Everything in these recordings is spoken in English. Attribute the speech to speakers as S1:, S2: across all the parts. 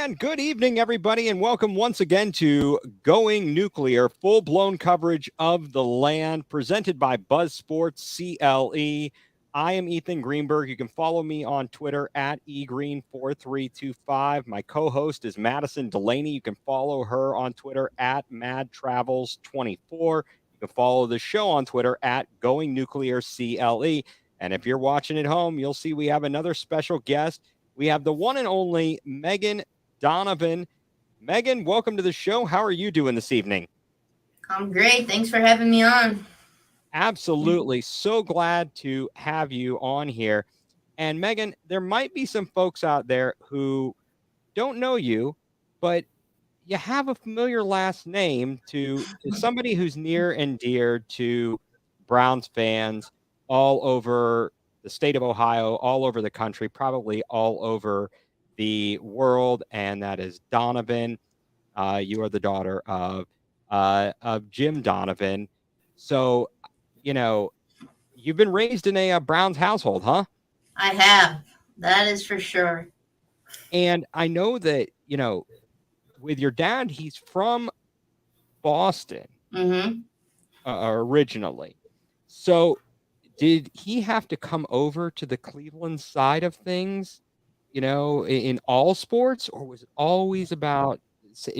S1: And good evening, everybody, and welcome once again to Going nuCLEar, full-blown coverage of the land, presented by Buzz Sports CLE. I am Ethan Greenberg. You can follow me on Twitter at egreen4325. My co-host is Madison Delaney. You can follow her on Twitter at madtravels24. You can follow the show on Twitter at Going nuCLEar CLE. And if you're watching at home, you'll see we have another special guest. We have the one and only Megan Donovan. Megan, welcome to the show. How are you doing this evening?
S2: I'm great. Thanks for having me on.
S1: Absolutely. So glad to have you on here. And Megan, there might be some folks out there who don't know you, but you have a familiar last name to somebody who's near and dear to Browns fans all over the state of Ohio, all over the country, probably all over the world, and that is Donovan. You are the daughter of Jim Donovan. So, you know, you've been raised in a Browns household, huh?
S2: I have. That is for sure.
S1: And I know that, with your dad, he's from Boston
S2: Mm-hmm.
S1: originally. So did he have to come over to the Cleveland side of things, in all sports, or was it always about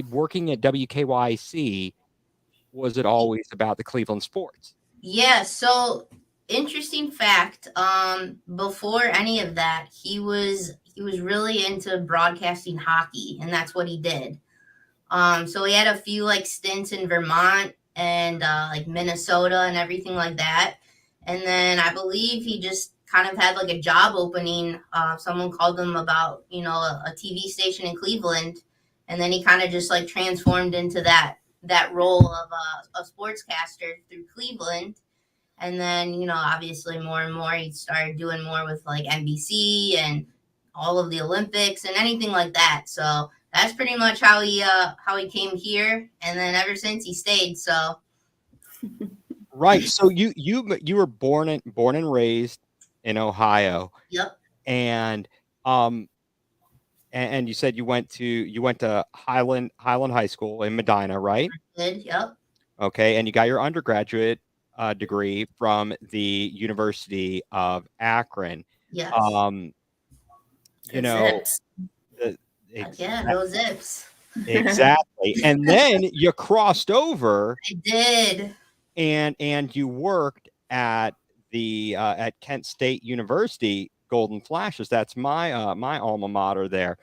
S1: working at WKYC? Was it always about the Cleveland sports?
S2: Yeah, so interesting fact. Before any of that, he was really into broadcasting hockey, and that's what he did. So he had a few like stints in Vermont and like Minnesota and everything like that. And then I believe he just kind of had like a job opening. Someone called him about, a TV station in Cleveland. And then he kind of just like transformed into that role of a sportscaster through Cleveland. And then, obviously more and more he started doing more with like NBC and all of the Olympics and anything like that. So that's pretty much how he came here, and then ever since he stayed. So
S1: Right. So you were born and raised in Ohio,
S2: yep,
S1: and um and you said you went to Highland High School in Medina, right?
S2: did yep,
S1: Okay, and you got your undergraduate degree from the University of Akron.
S2: yes,
S1: Um, you
S3: Go
S1: know,
S3: Zips.
S1: the,
S2: yeah,
S1: exa-
S2: go Zips.
S1: exactly. And then you crossed over
S2: I did.
S1: and you worked at Kent State University Golden Flashes. That's my alma mater there.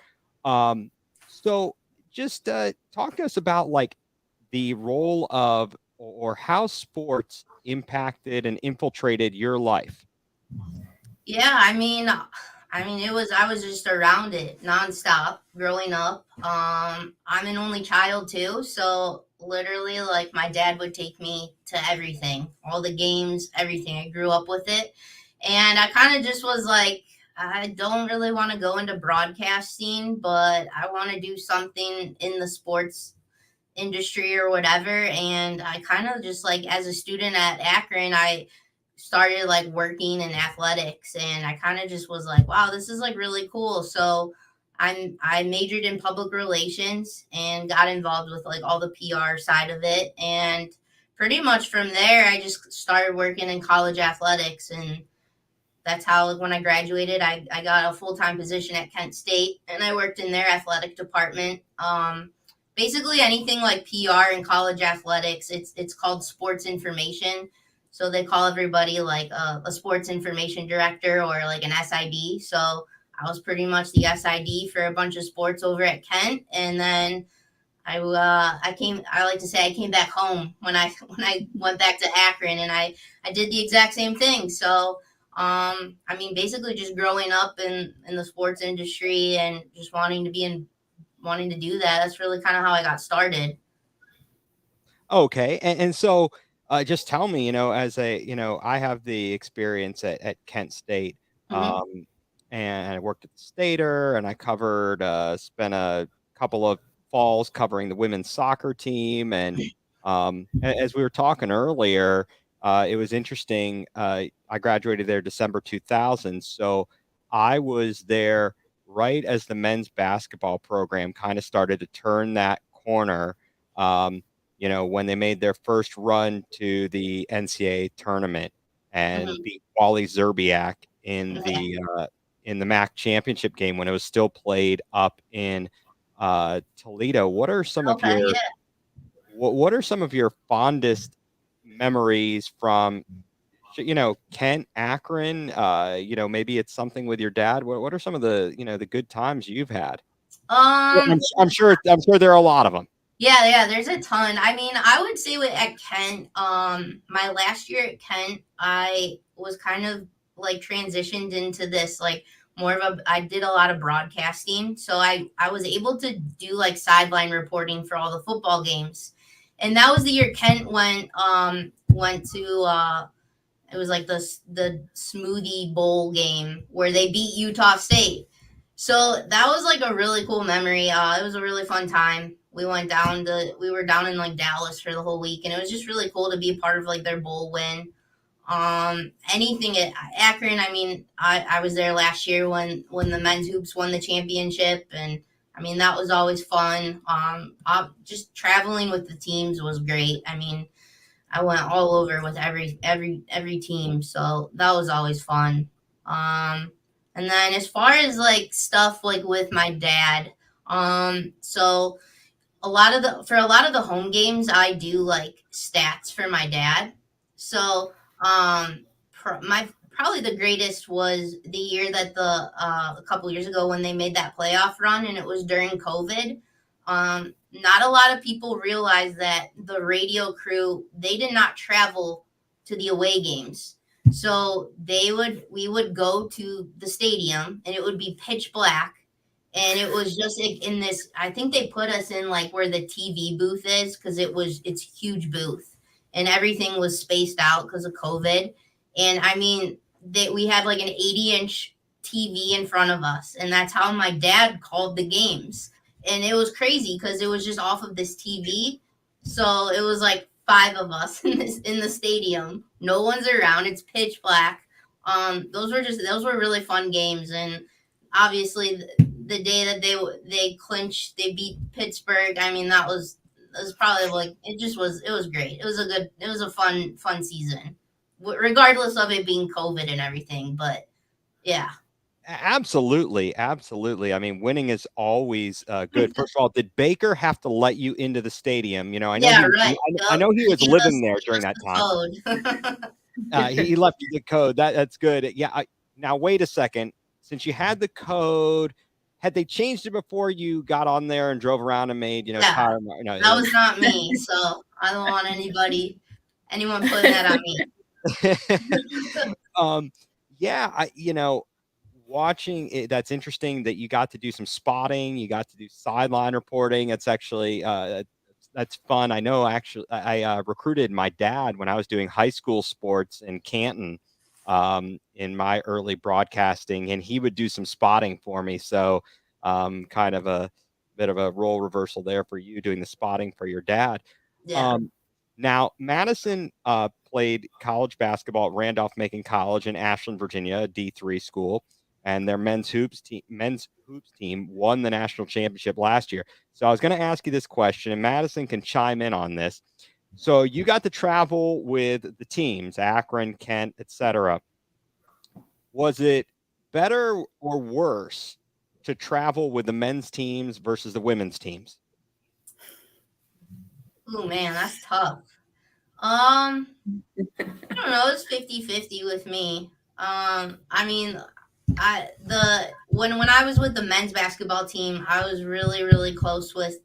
S1: Um, so just talk to us about like the role of or how sports impacted and infiltrated your life.
S2: Yeah, I mean, I was just around it nonstop growing up. I'm an only child too, so literally, like my dad would take me to everything, all the games, everything. I grew up with it, and I kind of just was like, I don't really want to go into broadcasting, but I want to do something in the sports industry or whatever. And I kind of just like as a student at Akron, I started like working in athletics, and I kind of just was like, wow, this is like really cool. So I majored in public relations and got involved with like all the PR side of it. And pretty much from there I just started working in college athletics, and that's how like, when I graduated I got a full-time position at Kent State, and I worked in their athletic department. Basically anything like PR in college athletics, it's called sports information. So they call everybody like a sports information director or like an SID. So I was pretty much the SID for a bunch of sports over at Kent, and then I like to say I came back home when I went back to Akron, and I did the exact same thing. So I mean, basically just growing up in the sports industry and just wanting to do that. That's really kind of how I got started.
S1: Okay, and so just tell me, as I have the experience at Kent State,
S2: Hmm.
S1: um, and I worked at the Stater, and I spent a couple of falls covering the women's soccer team, and as we were talking earlier, it was interesting. I graduated there December 2000, so I was there right as the men's basketball program kind of started to turn that corner. Um, when they made their first run to the NCAA tournament and
S2: Mhm.
S1: beat Wally Zerbiak in
S2: Yeah.
S1: the MAC championship game when it was still played up in Toledo.
S2: Okay. Yeah.
S1: What are some of your fondest memories from Kent, Akron? Maybe it's something with your dad. What are some of the good times you've had? Yeah,
S2: Um.
S1: I'm sure there are a lot of them.
S2: Yeah, yeah, there's a ton. I mean, I would say with at Kent, my last year at Kent, I was kind of like transitioned into this like more of a I did a lot of broadcasting. So I was able to do like sideline reporting for all the football games. And that was the year Kent went to it was like the Smoothie Bowl game where they beat Utah State. So that was like a really cool memory. It was a really fun time. We were down in like Dallas for the whole week, and it was just really cool to be a part of like their bowl win. Anything at Akron. I mean, I was there last year when the men's hoops won the championship, and I mean that was always fun. Just traveling with the teams was great. I mean, I went all over with every team, so that was always fun. And then as far as like stuff like with my dad, so a lot of the home games I do like stats for my dad. So my probably the greatest was the year that the a couple years ago when they made that playoff run and it was during COVID. Not a lot of people realize that the radio crew they did not travel to the away games. So we would go to the stadium and it would be pitch black and it was just like in this I think they put us in like where the TV booth is because it's a huge booth and everything was spaced out because of COVID. And I mean we had like an 80-inch TV in front of us and that's how my dad called the games. And it was crazy because it was just off of this TV. So it was like five of us in the stadium. No one's around. It's pitch black. Those were really fun games and obviously the day that they beat Pittsburgh. I mean, that was probably like it was great. It was a fun season, regardless of it being COVID and everything. But yeah,
S1: Absolutely, absolutely. I mean, winning is always good. First of all, did Baker have to let you into the stadium? I know
S2: yeah, right.
S1: I
S2: Yep.
S1: know he
S2: He
S1: was living there
S2: gave
S1: during
S2: us
S1: that time.
S2: the code.
S1: He left you the code. That's good. Yeah. Now wait a second. Since you had the code, had they changed it before you got on there and drove around and made
S2: Yeah,
S1: Tyler?
S2: that
S1: No.
S2: was not me. So I don't want anyone putting that on me.
S1: um, yeah. Watching it, that's interesting that you got to do some spotting. You got to do sideline reporting. It's actually that's fun. I know. Actually, I recruited my dad when I was doing high school sports in Canton in my early broadcasting, and he would do some spotting for me. So, kind of a bit of a role reversal there for you doing the spotting for your dad.
S2: Yeah,
S1: Um, Now, Madison played college basketball at Randolph-Macon College in Ashland, Virginia, a D3 school, and their men's hoops team won the national championship last year. So I was going to ask you this question, and Madison can chime in on this. So you got to travel with the teams, Akron, Kent, etc. Was it better or worse to travel with the men's teams versus the women's teams?
S2: oh man, that's tough. Um, I don't know. It's 50-50 with me. I mean, I the when I was with the men's basketball team, I was really close with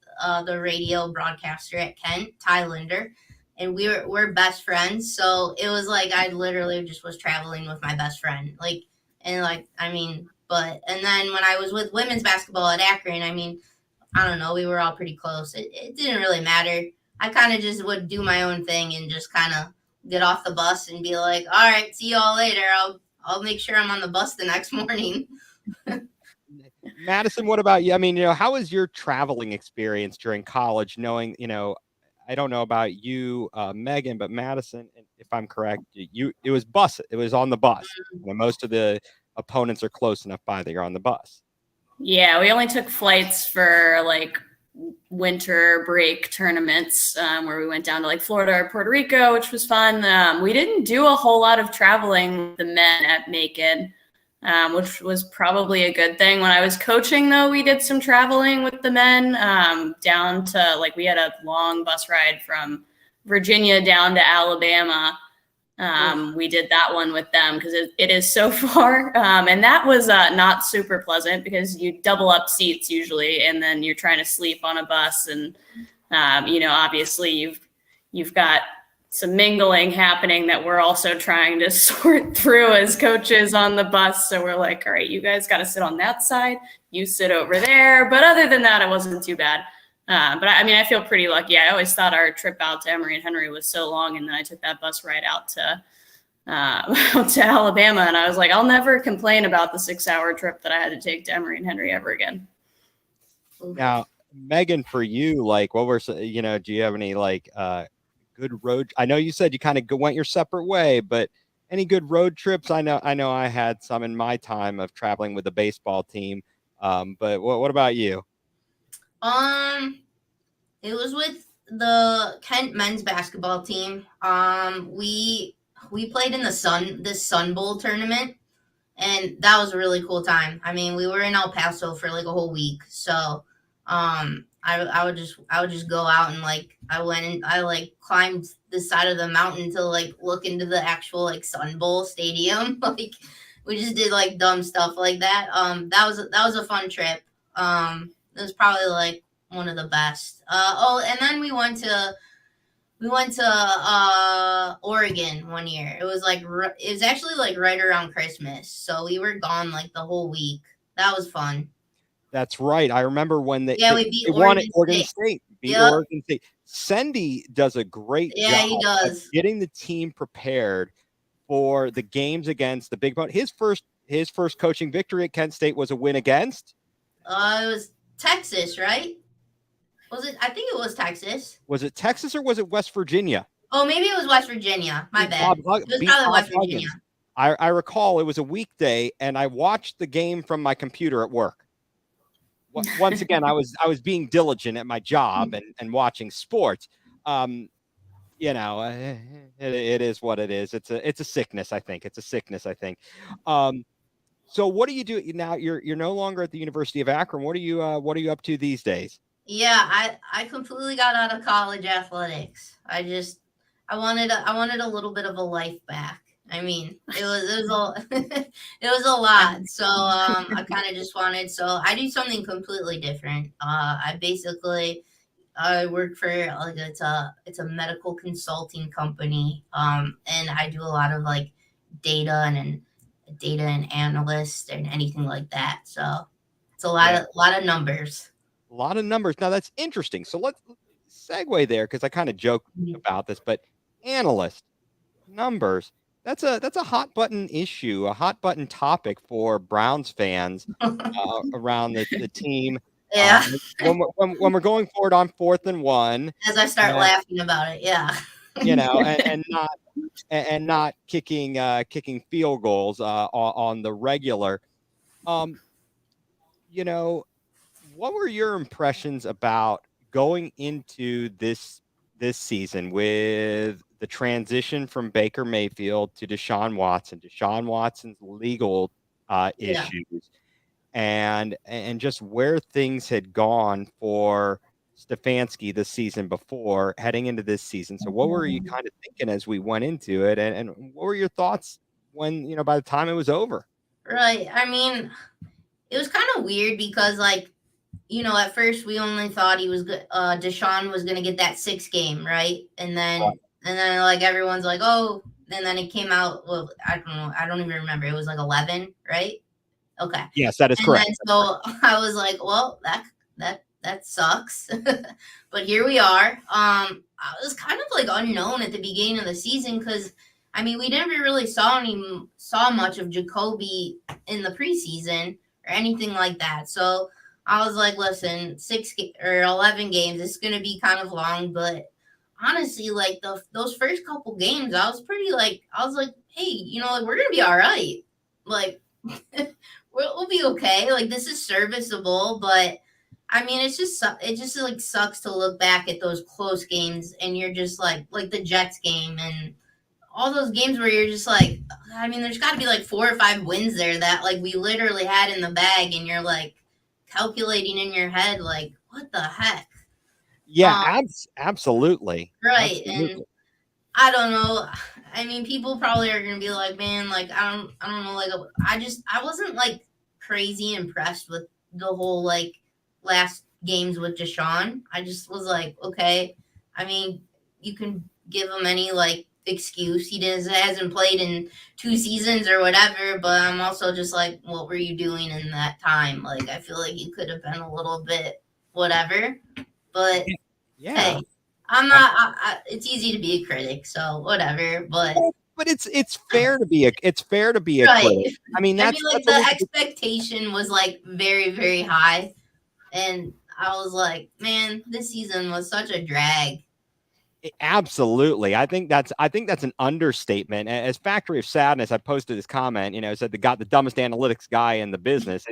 S2: the radio broadcaster at Kent, Ty Linder, and we're best friends. So it was like I literally just was traveling with my best friend, like and like I mean, but and then when I was with women's basketball at Akron, I mean, I don't know, we were all pretty close. It didn't really matter. I kind of just would do my own thing and just kind of get off the bus and be like, all right, see y'all later. I'll make sure I'm on the bus the next morning.
S1: Madison, what about you? I mean, how was your traveling experience during college? Knowing, I don't know about you, Megan, but Madison, if I'm correct, it was bus. It was on the bus. Most of the opponents are close enough by that you're on the bus.
S3: Yeah, we only took flights for like winter break tournaments where we went down to like Florida or Puerto Rico, which was fun. We didn't do a whole lot of traveling with the men at Macon, which was probably a good thing. When I was coaching, though, we did some traveling with the men down to like we had a long bus ride from Virginia down to Alabama. We did that one with them because it is so far. And that was not super pleasant because you double up seats usually, and then you're trying to sleep on a bus. And, obviously you've got some mingling happening that we're also trying to sort through as coaches on the bus. So we're like, all right, you guys got to sit on that side. You sit over there. But other than that, it wasn't too bad. But I feel pretty lucky. I always thought our trip out to Emory and Henry was so long, and then I took that bus ride out to to Alabama, and I was like, I'll never complain about the 6-hour trip that I had to take to Emory and Henry ever again.
S1: Now, Megan, for you, like, what were do you have any like good road? I know you said you kind of went your separate way, but any good road trips? I know I had some in my time of traveling with the baseball team. But what about you?
S2: It was with the Kent men's basketball team. We played in this Sun Bowl tournament, and that was a really cool time. I mean, we were in El Paso for like a whole week, so I would just go out and like I like climbed the side of the mountain to like look into the actual like Sun Bowl stadium. Like we just did like dumb stuff like that. That was a fun trip. It was probably like one of the best. And then we went to Oregon one year. It was actually like right around Christmas, so we were gone like the whole week. That was fun.
S1: That's right. I remember when
S2: Yeah, we beat
S1: they won at
S2: Oregon
S1: Oregon
S2: State.
S1: State, beat
S2: Yep.
S1: Oregon State. Sendy does a great
S2: Yeah,
S1: job
S2: he
S1: of
S2: does.
S1: getting the team prepared for the games against the big opponent. His first coaching victory at Kent State was a win against.
S2: It was Texas, right? Was it? I think it was Texas.
S1: Was it Texas or was it West Virginia?
S2: Oh, maybe it was West Virginia. My bad. It was probably West Virginia.
S1: I recall it was a weekday, and I watched the game from my computer at work. Once again, I was being diligent at my job and watching sports. It is what it is. It's a sickness, I think. It's a sickness, I think. So what do you do now? You're no longer at the University of Akron. What are you up to these days?
S2: Yeah, I completely got out of college athletics. I wanted a little bit of a life back. I mean, it was it was a lot. So I kind of just wanted. So I do something completely different. I work for like it's a medical consulting company. And I do a lot of like data and data and analyst and anything like that. So it's a lot of numbers.
S1: A lot of numbers. Now that's interesting. So let's segue there because I kind of joked about this, but analyst numbers. That's a hot button issue, a hot button topic for Browns fans around the team.
S2: Yeah.
S1: When we're going forward on 4th and 1,
S2: as I start laughing about it, yeah.
S1: and not kicking field goals on the regular. What were your impressions about going into this season with the transition from Baker Mayfield to Deshaun Watson's legal issues, and just where things had gone for Stefanski the season before heading into this season? So what were you kind of thinking as we went into it, and what were your thoughts when, by the time it was over?
S2: Right. I mean, it was kind of weird because like, at first we only thought he was good. Deshaun was going to get that 6 game, right? And then like everyone's like, oh, and then it came out. Well, I don't know. I don't even remember. It was like 11, right? Okay.
S1: Yes, that is correct.
S2: And so I was like, well, that sucks. But here we are. I was kind of like unknown at the beginning of the season because I mean we never really saw much of Jacoby in the preseason or anything like that. So I was like, listen, 11 games, it's gonna be kind of long, but honestly, like those first couple games, I was like, hey, we're gonna be all right. Like we'll be okay. Like, this is serviceable, but I mean, it just like sucks to look back at those close games and you're just like the Jets game and all those games where you're just like, I mean, there's got to be like 4 or 5 wins there that like we literally had in the bag, and you're like calculating in your head, like, what the heck?
S1: Yeah,
S2: Um,
S1: absolutely.
S2: right. And
S1: Absolutely.
S2: I don't know. I mean, people probably are gonna be like, man, like I don't know, like I wasn't like crazy impressed with the whole like last games with Deshaun. I just was like, okay. I mean, you can give him any like excuse. Hasn't played in 2 seasons or whatever, but I'm also just like, what were you doing in that time? Like, I feel like you could have been a little bit whatever, but
S1: Yeah.
S2: hey, I'm not. it's easy to be a critic, so whatever. But
S1: But it's fair to be a
S2: right,
S1: critic. I mean,
S2: I mean, like
S1: that's
S2: the
S1: always
S2: expectation was like very, very high, and I was like, man, this season was such a drag.
S1: absolutely. I think that's an understatement. As Factory of Sadness, I posted this comment. Said the dumbest analytics guy in the business.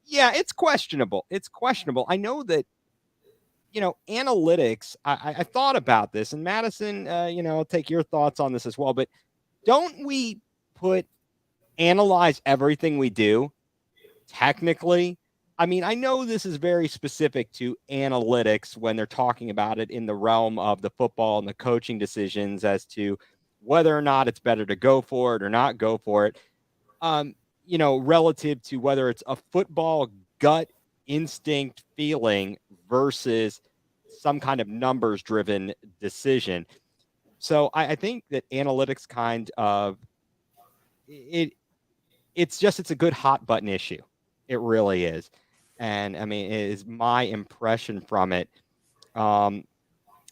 S1: Yeah, it's questionable. It's questionable. I know that analytics. I thought about this, and Madison, I'll take your thoughts on this as well. But don't we analyze everything we do technically? I mean, I know this is very specific to analytics when they're talking about it in the realm of the football and the coaching decisions as to whether or not it's better to go for it or not go for it. Relative to whether it's a football gut instinct feeling versus some kind of numbers driven decision. So I think that analytics kind of it's a good hot button issue. It really is. And I mean, it is my impression from it. Um,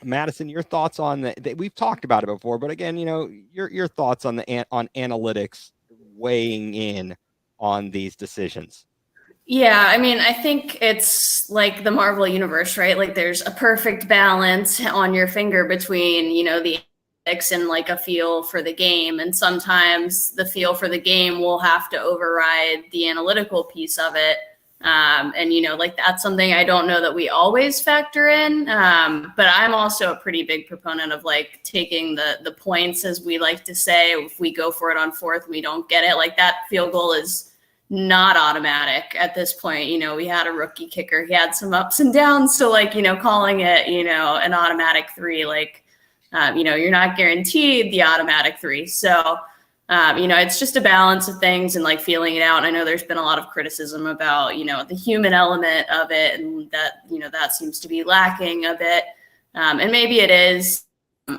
S1: Madison, your thoughts on that? We've talked about it before, but again, your thoughts on on analytics weighing in on these decisions.
S3: Yeah, I mean, I think it's like the Marvel universe, right? Like there's a perfect balance on your finger between, the analytics and like a feel for the game. And sometimes the feel for the game will have to override the analytical piece of it. And like that's something I don't know that we always factor in. But I'm also a pretty big proponent of like taking the points, as we like to say. If we go for it on fourth and we don't get it, like that field goal is not automatic at this point. We had a rookie kicker. He had some ups and downs. So like, calling it, an automatic 3, like, you're not guaranteed the automatic 3. So, it's just a balance of things and like feeling it out. And I know there's been a lot of criticism about, the human element of it, and that, that seems to be lacking a bit. And maybe it is.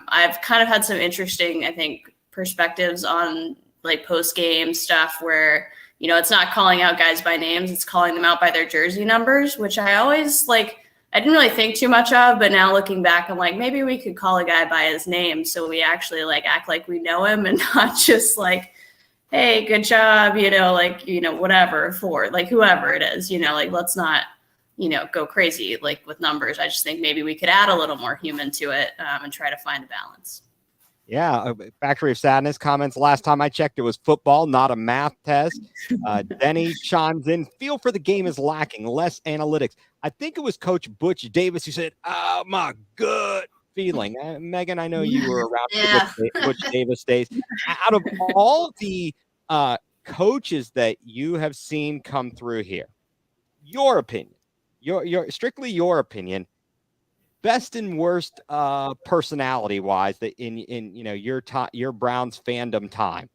S3: I've kind of had some interesting, I think, perspectives on like post-game stuff where, it's not calling out guys by names, it's calling them out by their jersey numbers, which I always like, I didn't really think too much of, but now looking back, I'm like, maybe we could call a guy by his name so we actually like act like we know him and not just like, hey, good job, whatever for like whoever it is, like let's not, go crazy like with numbers. I just think maybe we could add a little more human to it and try to find a balance.
S1: Yeah, Factory of Sadness comments. Last time I checked, it was football, not a math test. Denny chimes in. Feel for the game is lacking. Less analytics. I think it was Coach Butch Davis who said, "Oh, my good feeling." Megan, I know you were around
S2: Yeah.
S1: the Butch Davis days. Out of all the coaches that you have seen come through here, your opinion, your strictly your opinion, best and worst personality wise that in your Browns fandom time.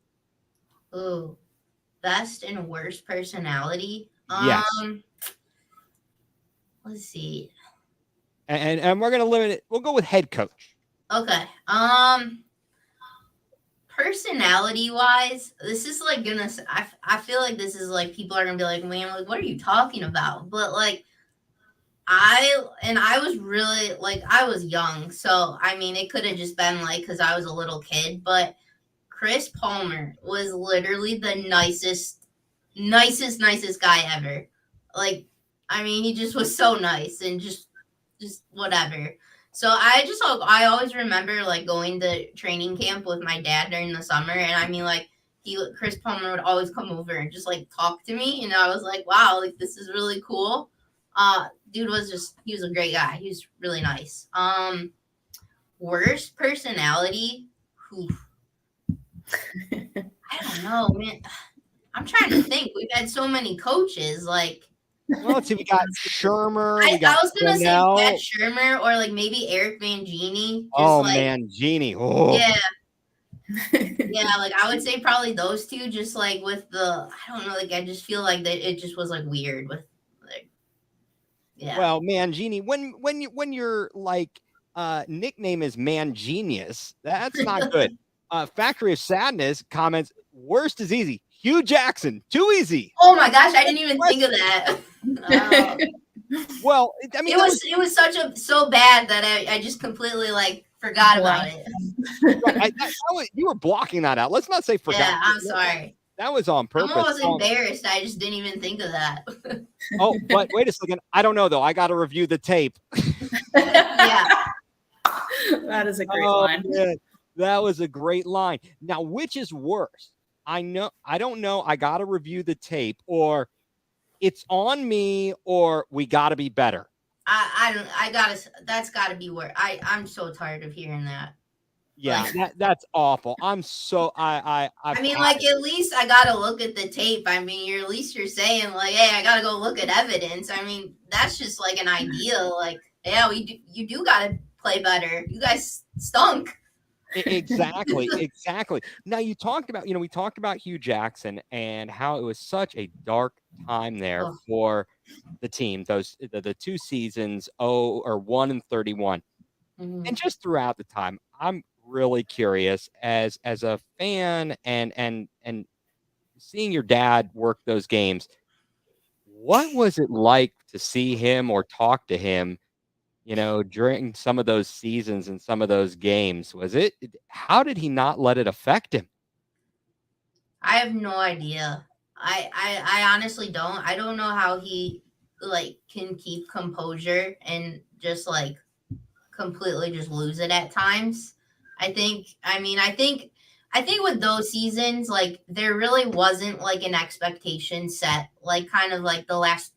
S2: Ooh, best and worst personality.
S1: Yes.
S2: Let's see.
S1: And we're gonna limit it. We'll go with head coach.
S2: Okay. Personality wise, this is like gonna. I feel like this is like people are gonna be like, man, like what are you talking about? But like I was really like I was young, so I mean it could have just been like because I was a little kid, but Chris Palmer was literally the nicest guy ever. Like, I mean, he just was so nice and just whatever. So I always remember like going to training camp with my dad during the summer, and I mean like Chris Palmer would always come over and just like talk to me, and I was like, wow, like this is really cool. Dude he was a great guy. He was really nice. Worst personality, who I don't know, man. I'm trying to think. We've had so many coaches. Like,
S1: well, let's see. We got Shermer.
S2: I was gonna
S1: Cornell.
S2: say Pat Shermer or like maybe Eric Mangini.
S1: Oh, Mangini. Oh.
S2: Yeah. Yeah, like I would say probably those two. Just like with I don't know. Like I just feel like that it just was like weird with like. Yeah.
S1: Well, Mangini. When your like nickname is Mangenius, that's not good. Factory of Sadness comments, worst is easy. Hugh Jackson, too easy.
S2: Oh my gosh, I didn't even think of that.
S1: Well, I mean,
S2: it was so bad that I just completely like forgot about it.
S1: You were blocking that out. Let's not say forgot.
S2: Yeah, I'm sorry.
S1: That was on purpose.
S2: I was embarrassed. I just didn't even think of that.
S1: Oh, but wait a second. I don't know though. I got to review the tape.
S2: Yeah.
S3: That is a great line.
S1: Man. That was a great line. Now, which is worse? I don't know. I got to review the tape, or it's on me, or we got to be better.
S2: That's gotta be where I'm so tired of hearing that.
S1: Yeah, that's awful. I'm so I
S2: mean, like at least I gotta look at the tape. I mean, at least you're saying like, hey, I gotta go look at evidence. I mean, that's just like an ideal. Like, yeah, you do gotta play better. You guys stunk.
S1: Exactly. Now we talked about Hugh Jackson and how it was such a dark time there for the team. The 2 seasons, 1-31, and just throughout the time, I'm really curious as a fan and seeing your dad work those games. What was it like to see him or talk to him? During some of those seasons and some of those games, how did he not let it affect him?
S2: I have no idea. I honestly don't. I don't know how he like can keep composure and just like completely just lose it at times. I think with those seasons, like there really wasn't like an expectation set, like kind of like the last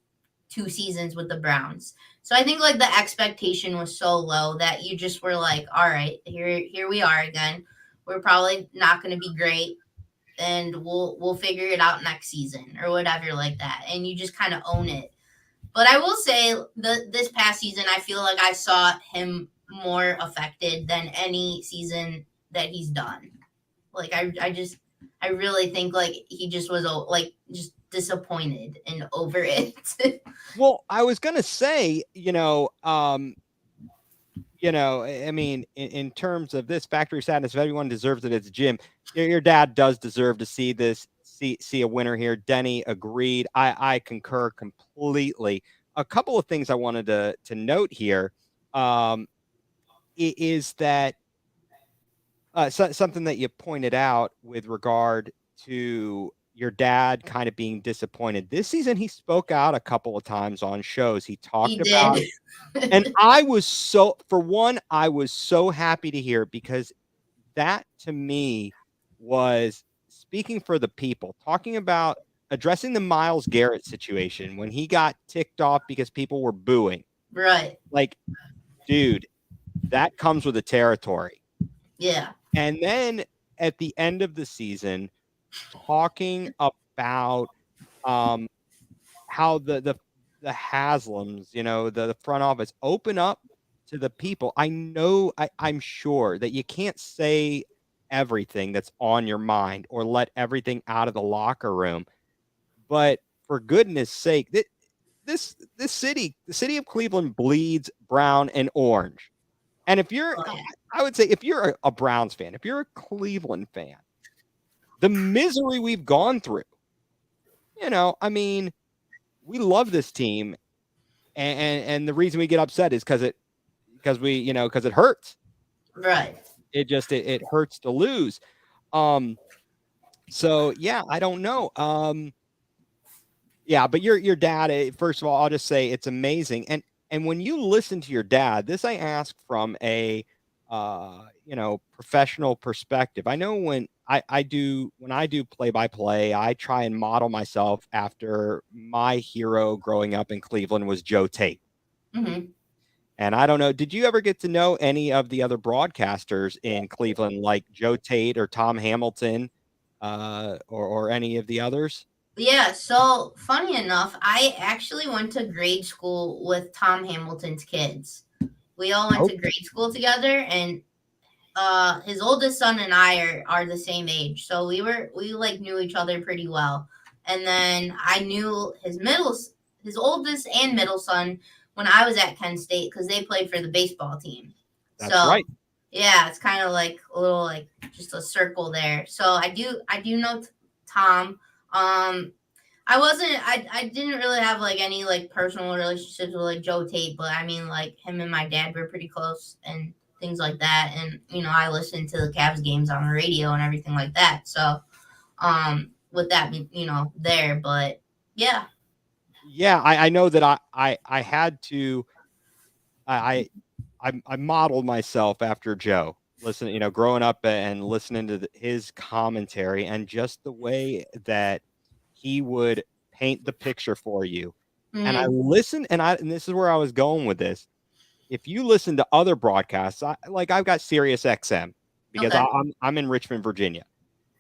S2: 2 seasons with the Browns. So I think like the expectation was so low that you just were like, all right, here we are again. We're probably not going to be great, and we'll figure it out next season or whatever like that. And you just kind of own it. But I will say this past season, I feel like I saw him more affected than any season that he's done. Like I really think like he just was like just disappointed and over it.
S1: Well, I was gonna say, I mean, in terms of this Factory of Sadness, if everyone deserves it, it's Jim. Your dad does deserve to see this, see a winner here. Denny agreed. I concur completely. A couple of things I wanted to note here is that something that you pointed out with regard to your dad kind of being disappointed. This season, he spoke out a couple of times on shows. He talked about it. And I was so happy to hear it, because that to me was speaking for the people, talking about addressing the Myles Garrett situation when he got ticked off because people were booing.
S2: Right.
S1: Like, dude, that comes with the territory.
S2: Yeah.
S1: And then at the end of the season, talking about how the Haslams, the front office, open up to the people. I'm sure that you can't say everything that's on your mind or let everything out of the locker room, but for goodness sake, this city, the city of Cleveland, bleeds brown and orange. And if you're, I would say, if you're a Browns fan, if you're a Cleveland fan, the misery we've gone through, I mean, we love this team, and the reason we get upset is because it hurts.
S2: Right.
S1: It hurts to lose. So yeah, I don't know. Yeah, but your dad, first of all, I'll just say it's amazing. And when you listen to your dad, this I ask from a professional perspective. I know I do when I do play by play, I try and model myself after my hero growing up in Cleveland was Joe Tate.
S2: Hmm.
S1: And I don't know, did you ever get to know any of the other broadcasters in Cleveland, like Joe Tate or Tom Hamilton, or any of the others?
S2: Yeah, so funny enough, I actually went to grade school with Tom Hamilton's kids. We all went
S1: Oh,
S2: to grade school together, and his oldest son and I are the same age, so we like knew each other pretty well. And then I knew his oldest and middle son when I was at Kent State because they played for the baseball team.
S1: that's
S2: So
S1: right.
S2: yeah, it's kind of like a little like just a circle there. So I do know Tom. I didn't really have like any like personal relationships with like Joe Tate, but I mean like him and my dad were pretty close and things like that. And I listened to the Cavs games on the radio and everything like that. So with that there, but yeah.
S1: Yeah, I know that I had to I I modeled myself after Joe. Listen, growing up and listening to his commentary and just the way that he would paint the picture for you. And I
S2: Mm-hmm.
S1: listened, and this is where I was going with this. If you listen to other broadcasts, I've got Sirius XM because
S2: Okay.
S1: I'm in Richmond, Virginia.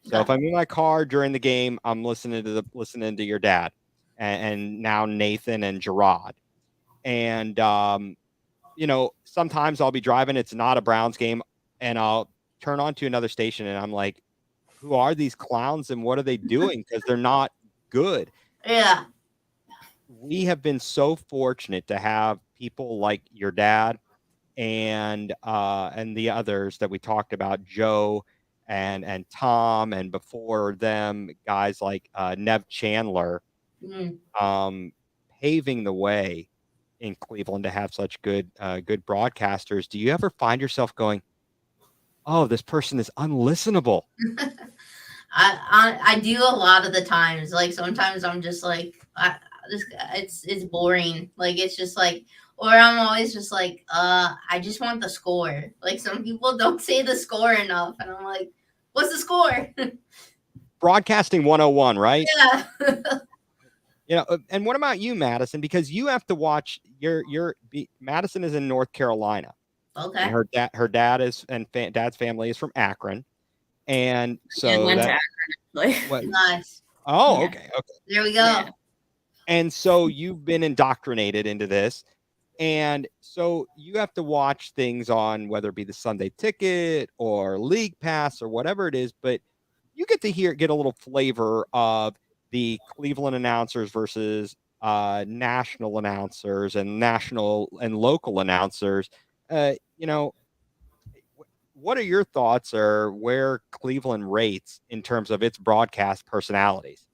S1: So
S2: Okay.
S1: if I'm in my car during the game, I'm listening to your dad and now Nathan and Gerard. And sometimes I'll be driving, it's not a Browns game, and I'll turn on to another station and I'm like, who are these clowns and what are they doing? Because they're not good.
S2: Yeah.
S1: We have been so fortunate to have people like your dad and the others that we talked about, Joe and Tom, and before them, guys like Nev Chandler,
S2: Mm-hmm.
S1: um, paving the way in Cleveland to have such good broadcasters. Do you ever find yourself going, "Oh, this person is unlistenable"?
S2: I do a lot of the times. Like sometimes I'm just like this. It's boring. Like it's just like, or I'm always just like, I just want the score. Like some people don't say the score enough, and I'm like, what's the score?
S1: Broadcasting 101, right?
S2: Yeah.
S1: And what about you, Madison? Because you have to watch Madison is in North Carolina, and
S2: Okay.
S1: dad's family is from Akron, and
S3: And
S1: so
S3: went to
S1: that
S3: Akron, actually.
S1: what?
S2: Nice.
S1: Oh,
S3: Yeah.
S1: okay.
S2: There we go.
S3: Yeah.
S1: And so you've been indoctrinated into this. And so you have to watch things on whether it be the Sunday Ticket or League Pass or whatever it is, but you get to get a little flavor of the Cleveland announcers versus national announcers and national and local announcers. Uh, you know, what are your thoughts or where Cleveland rates in terms of its broadcast personalities?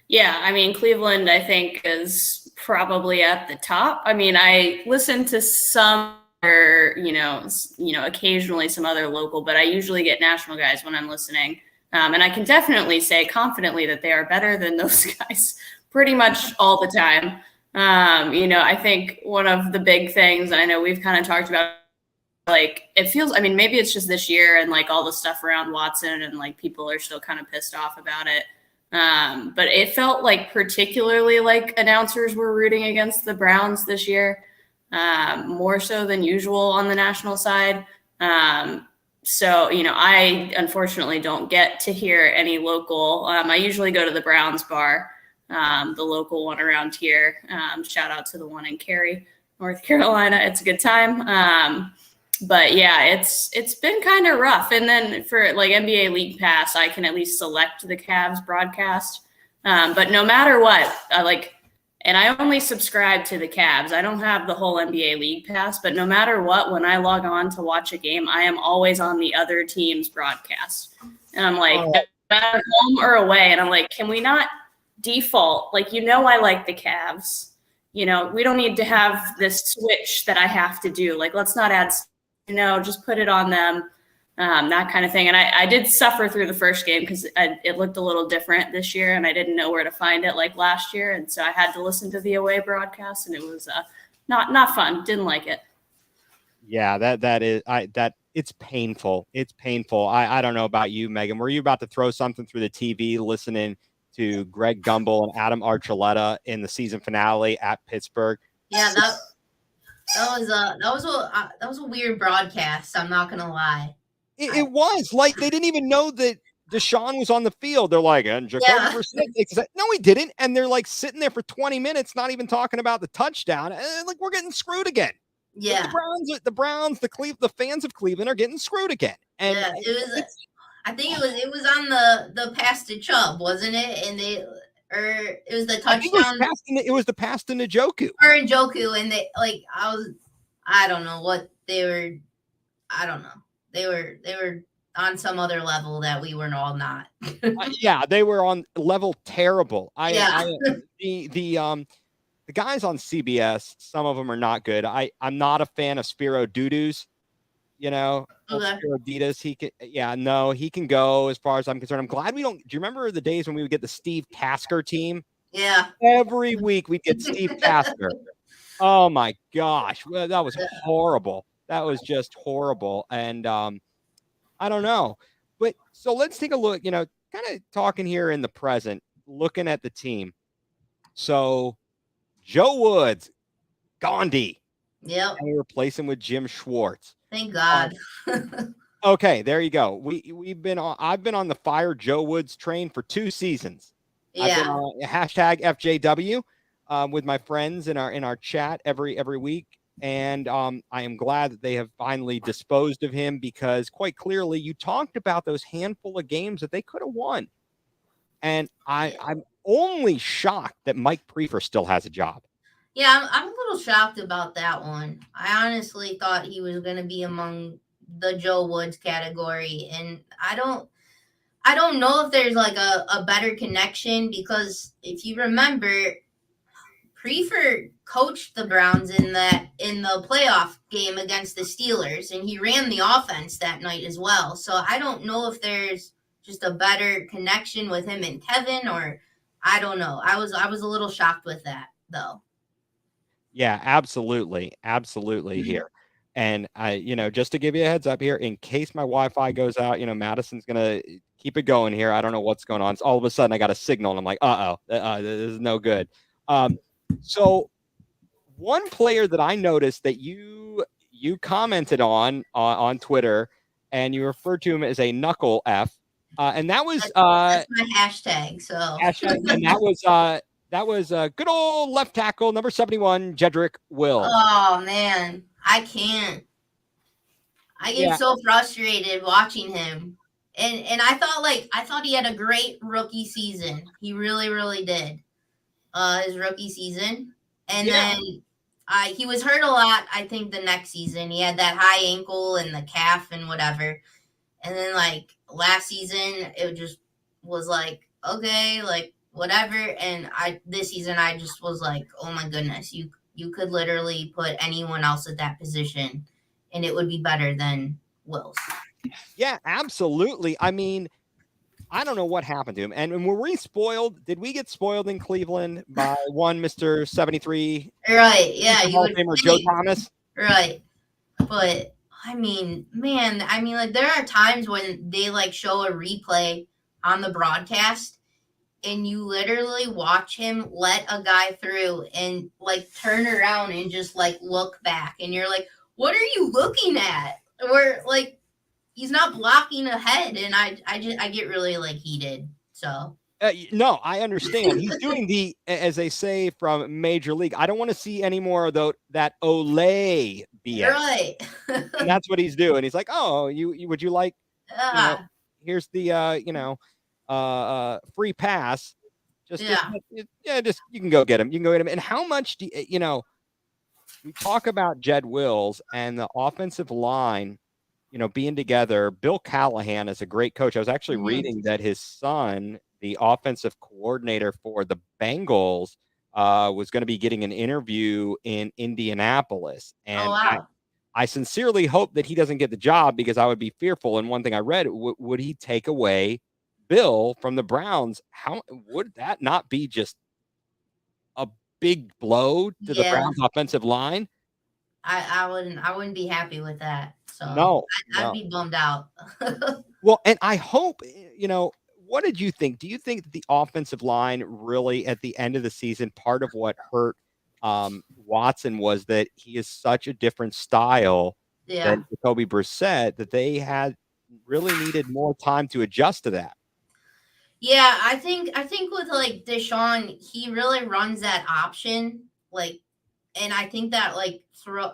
S3: Yeah, I mean, Cleveland, I think, is probably at the top. I mean, I listen to some, or occasionally some other local, but I usually get national guys when I'm listening, and I can definitely say confidently that they are better than those guys pretty much all the time. I think one of the big things, and I know we've kind of talked about, like it feels. I mean, maybe it's just this year and like all the stuff around Watson, and like people are still kind of pissed off about it. But it felt like particularly like announcers were rooting against the Browns this year, more so than usual on the national side. So, I unfortunately don't get to hear any local. I usually go to the Browns bar, the local one around here. Shout out to the one in Cary, North Carolina. It's a good time. But yeah, it's been kind of rough. And then for like NBA League Pass, I can at least select the Cavs broadcast. But no matter what, and I only subscribe to the Cavs. I don't have the whole NBA League Pass, but no matter what, when I log on to watch a game, I am always on the other team's broadcast. And I'm like, no matter home or away. And I'm like, can we not default? Like, I like the Cavs. We don't need to have this switch that I have to do. Like, let's not add, just put it on them, that kind of thing. And I did suffer through the first game because it looked a little different this year, and I didn't know where to find it like last year. And so I had to listen to the away broadcast, and it was not fun. Didn't like it.
S1: Yeah, that it's painful. It's painful. I don't know about you, Megan. Were you about to throw something through the TV listening to Greg Gumbel and Adam Archuleta in the season finale at Pittsburgh?
S2: Yeah, that was a weird broadcast. I'm not gonna lie.
S1: It was like they didn't even know that Deshaun was on the field. They're like, and Jacoby
S2: Yeah.
S1: Brissett. No, he didn't. And they're like sitting there for 20 minutes, not even talking about the touchdown. And like we're getting screwed again.
S2: Yeah.
S1: The fans of Cleveland are getting screwed again. And
S2: yeah, I think it was on the pass to Chubb, wasn't it? And it was the touchdown.
S1: It was the pass to Njoku.
S2: Or Njoku, and I don't know what they were. I don't know. They were on some other level that we were all not.
S1: Yeah, they were on level terrible. The guys on CBS, some of them are not good. I'm not a fan of Spiro Dudu's, Spiro Ditas. He can go as far as I'm concerned. I'm glad we don't. Do you remember the days when we would get the Steve Tasker team?
S2: Yeah.
S1: Every week we'd get Steve Tasker. Oh my gosh. Well, that was horrible. That was just horrible. And I don't know. But so let's take a look, kind of talking here in the present, looking at the team. So Joe Woods, Gandhi.
S2: Yep.
S1: And we replace him with Jim Schwartz.
S2: Thank God.
S1: Okay, there you go. I've been on the fire Joe Woods train for 2 seasons.
S2: Yeah.
S1: I've been on hashtag FJW with my friends in our chat every week. And I am glad that they have finally disposed of him because quite clearly you talked about those handful of games that they could have won. And I'm only shocked that Mike Prefer still has a job.
S2: Yeah, I'm a little shocked about that one. I honestly thought he was going to be among the Joe Woods category. And I don't know if there's like a better connection because if you remember, Prefer coached the Browns in the playoff game against the Steelers, and he ran the offense that night as well. So I don't know if there's just a better connection with him and Kevin, or I don't know. I was a little shocked with that though.
S1: Yeah, absolutely here. And just to give you a heads up here, in case my Wi-Fi goes out, Madison's gonna keep it going here. I don't know what's going on. So all of a sudden I got a signal and I'm like, this is no good. So one player that I noticed that you commented on Twitter and you referred to him as a knuckle F. And that was
S2: that's my hashtag. So
S1: and that was good old left tackle number 71, Jedrick Wills.
S2: Oh man, I can't. I get so frustrated watching him. And I thought he had a great rookie season. He really, really did. His rookie season. And then he was hurt a lot, I think, the next season. He had that high ankle and the calf and whatever. And then last season it just was okay, whatever. And this season I just was like, oh my goodness, you could literally put anyone else at that position and it would be better than Wills.
S1: Yeah, absolutely. I mean, I don't know what happened to him. And were we spoiled? Did we get spoiled in Cleveland by one Mr. 73?
S2: Right, yeah. You would
S1: or Joe Thomas?
S2: Right. But I mean, man, there are times when they show a replay on the broadcast and you literally watch him let a guy through and turn around and just look back and you're like, what are you looking at? Or he's not blocking ahead, and I get really heated. So
S1: no, I understand. He's doing as they say from Major League. I don't want to see any more of that Olay BS.
S2: Right.
S1: And that's what he's doing. He's like, oh, you would you like? Here's the free pass. Just you can go get him. You can go get him. And how much do we talk about Jed Wills and the offensive line, being together. Bill Callahan is a great coach. I was actually reading that his son, the offensive coordinator for the Bengals, was going to be getting an interview in Indianapolis. And I sincerely hope that he doesn't get the job because I would be fearful. And one thing I read, would he take away Bill from the Browns? How would that not be just a big blow to the Browns offensive line?
S2: I wouldn't be happy with that. So
S1: No,
S2: I'd
S1: no.
S2: be bummed out.
S1: Well, and I hope, what did you think? Do you think that the offensive line really at the end of the season, part of what hurt Watson was that he is such a different style
S2: Yeah.
S1: than Jacoby Brissett that they had really needed more time to adjust to that.
S2: Yeah, I think with like Deshaun, he really runs that option. Like, and I think that like throw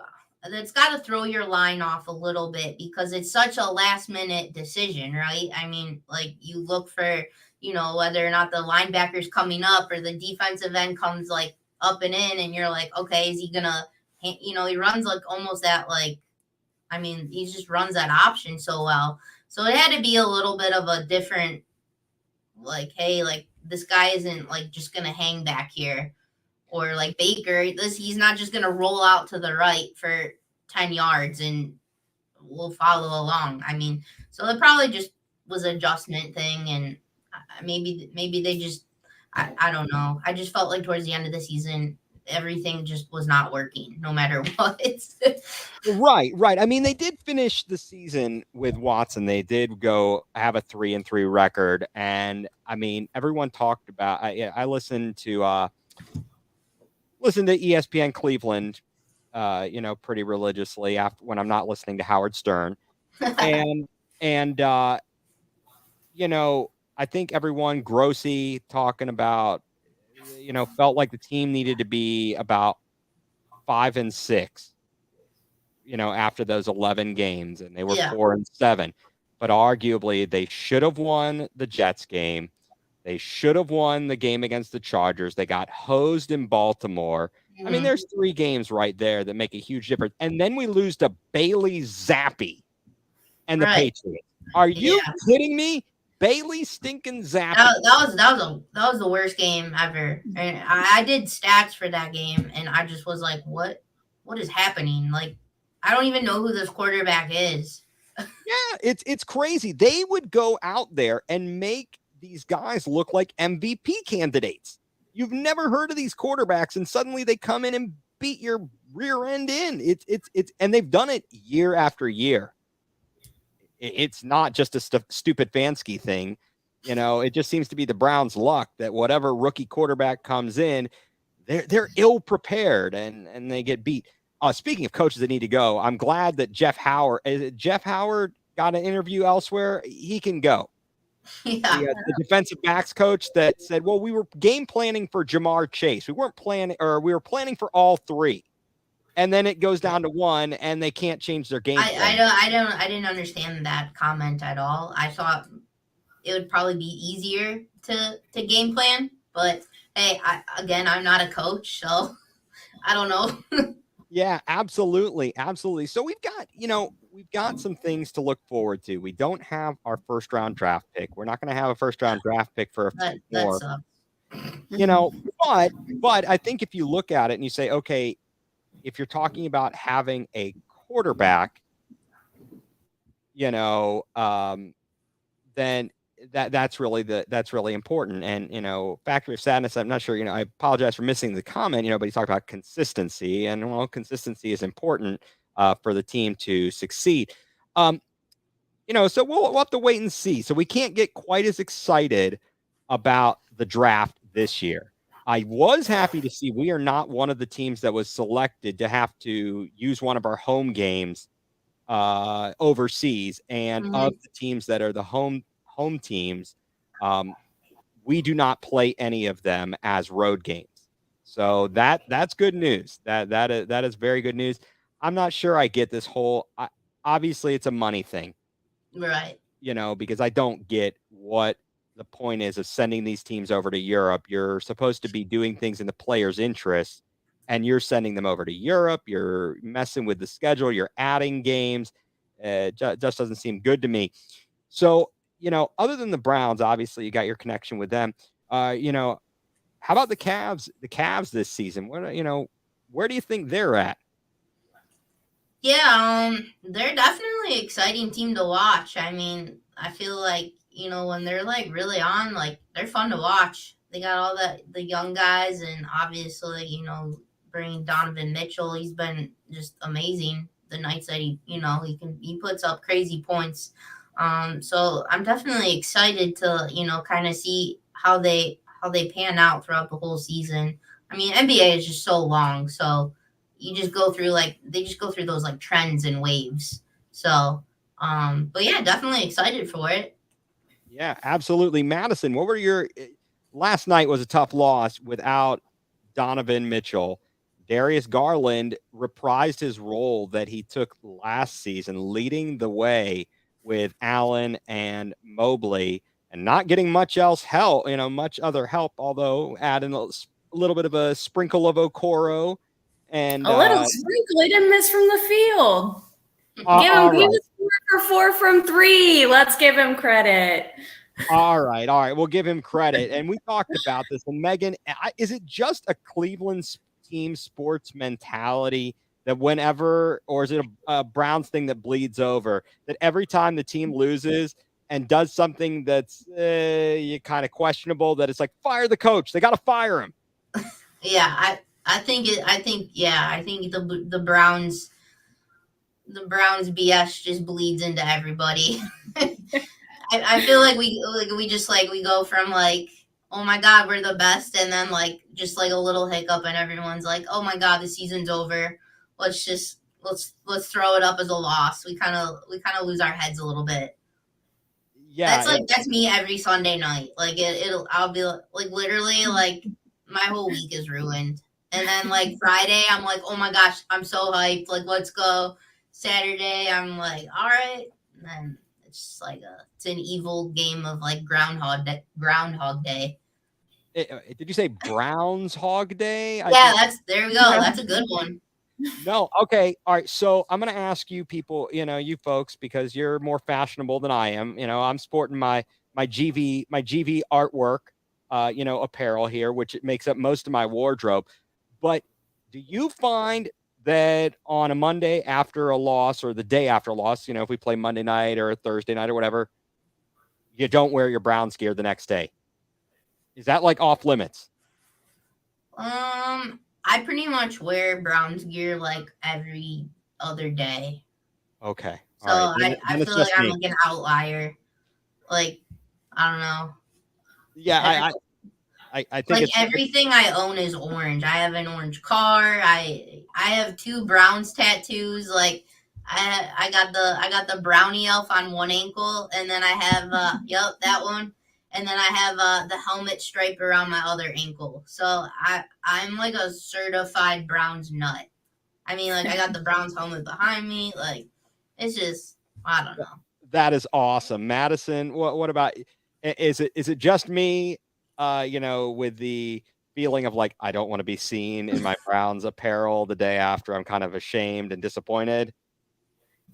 S2: that's got to throw your line off a little bit because it's such a last minute decision, right? I mean, like you look for, whether or not the linebacker's coming up or the defensive end comes like up and in, and you're like, okay, is he gonna, he runs like almost that like, I mean, he just runs that option so well. So it had to be a little bit of a different, like, hey, like this guy isn't like just gonna hang back here, or like Baker, he's not just gonna roll out to the right for 10 yards and we'll follow along. I mean, so it probably just was an adjustment thing, and maybe they just, I don't know. I just felt like towards the end of the season, everything just was not working, no matter what.
S1: Right, right. I mean, they did finish the season with Watson. They did go have a 3-3 record, and I mean, everyone talked about. I listened to ESPN Cleveland, pretty religiously after when I'm not listening to Howard Stern, and and I think everyone Grossi talking about, felt like the team needed to be about 5-6, after those 11 games, and they were
S2: Yeah.
S1: 4-7. But arguably, they should have won the Jets game. They should have won the game against the Chargers. They got hosed in Baltimore. I mean,
S2: Mhm.
S1: there's 3 games right there that make a huge difference. And then we lose to Bailey Zappi and the
S2: Right.
S1: Patriots. Are you
S2: Yeah.
S1: kidding me? Bailey stinking Zappi.
S2: That was the worst game ever. And I did stats for that game, and I just was like, what is happening? Like, I don't even know who this quarterback is.
S1: Yeah, it's crazy. They would go out there and make these guys look like MVP candidates. You've never heard of these quarterbacks, and suddenly they come in and beat your rear end in. It's and they've done it year after year. It's not just a stupid Fansky thing. It just seems to be the Browns' luck that whatever rookie quarterback comes in, they're ill prepared and they get beat. Speaking of coaches that need to go, I'm glad that Jeff Howard got an interview elsewhere. He can go.
S2: Yeah.
S1: The defensive backs coach that said, well, we were game planning for Jamar Chase. We weren't planning, or we were planning for all 3. And then it goes down to 1 and they can't change their game plan.
S2: I didn't understand that comment at all. I thought it would probably be easier to game plan, but hey, I'm not a coach, so I don't know.
S1: Yeah, absolutely. Absolutely. So we've got some things to look forward to. We don't have our first round draft pick. We're not going to have a first round draft pick for a few
S2: That
S1: more,
S2: sucks.
S1: but I think if you look at it and you say, okay, if you're talking about having a quarterback, then that's really important. And factor of sadness, I'm not sure, I apologize for missing the comment, but he talked about consistency, and well, consistency is important for the team to succeed. So we'll have to wait and see. So we can't get quite as excited about the draft this year. I was happy to see we are not one of the teams that was selected to have to use one of our home games overseas, and of the teams that are the home teams, we do not play any of them as road games. So that's good news. That is very good news. I'm not sure I get this whole. Obviously, it's a money thing,
S2: Right.
S1: because I don't get what the point is of sending these teams over to Europe. You're supposed to be doing things in the players' interests, and you're sending them over to Europe. You're messing with the schedule. You're adding games. Just doesn't seem good to me. So, other than the Browns, obviously you got your connection with them. How about the Cavs? The Cavs this season, where do you think they're at?
S2: Yeah, they're definitely an exciting team to watch. I mean, I feel like, when they're like really on, like they're fun to watch. They got all the young guys, and obviously, bringing Donovan Mitchell, he's been just amazing. the nights that he puts up crazy points. So I'm definitely excited to kind of see how they pan out throughout the whole season. I mean, NBA is just so long, so you just go through they just go through those like trends and waves. So, but yeah, definitely excited for it.
S1: Yeah, absolutely. Madison, what were your last night was a tough loss without Donovan Mitchell. Darius Garland reprised his role that he took last season, leading the way with Allen and Mobley and not getting much else help, much other help, although adding a little bit of a sprinkle of Okoro and
S3: A little sprinkle. He didn't miss from the field. Give him
S1: all right.
S3: 4 for 4 from 3. Let's give him credit.
S1: All right. We'll give him credit. And we talked about this. And Megan, is it just a Cleveland team sports mentality that whenever, or is it a Browns thing that bleeds over, that every time the team loses and does something that's kind of questionable, that it's like, fire the coach. They got to fire him.
S2: Yeah, I think the Browns BS just bleeds into everybody. I feel like we go from like, oh my god, we're the best, and then like just like a little hiccup and everyone's like, oh my god, the season's over. Let's throw it up as a loss. We kind of lose our heads a little bit.
S1: Yeah.
S2: That's me every Sunday night. Like I'll be like literally like my whole week is ruined. And then like Friday, I'm like, oh my gosh, I'm so hyped. Like, let's go. Saturday, I'm like, all right. And then it's just like it's an evil game of like Groundhog Day.
S1: Did you say Browns Hog Day?
S2: Yeah, there we go. That's a good one.
S1: No. Okay. All right. So I'm going to ask you people, you folks, because you're more fashionable than I am. I'm sporting my GV artwork, apparel here, which it makes up most of my wardrobe. But do you find that on a Monday after a loss or the day after a loss, if we play Monday night or Thursday night or whatever, you don't wear your Browns gear the next day? Is that like off limits?
S2: I pretty much wear Browns gear like every other day.
S1: Okay.
S2: So right. I feel like I'm like an outlier. Like, I don't know.
S1: Yeah, I think
S2: like everything I own is orange. I have an orange car. I have 2 Browns tattoos. Like I got the brownie elf on one ankle, and then I have that one, and then I have the helmet stripe around my other ankle. So I'm like a certified Browns nut. I mean, like I got the Browns helmet behind me. Like it's just, I don't know.
S1: That is awesome, Madison. What about? Is it just me? With the feeling of like, I don't want to be seen in my Browns apparel the day after. I'm kind of ashamed and disappointed.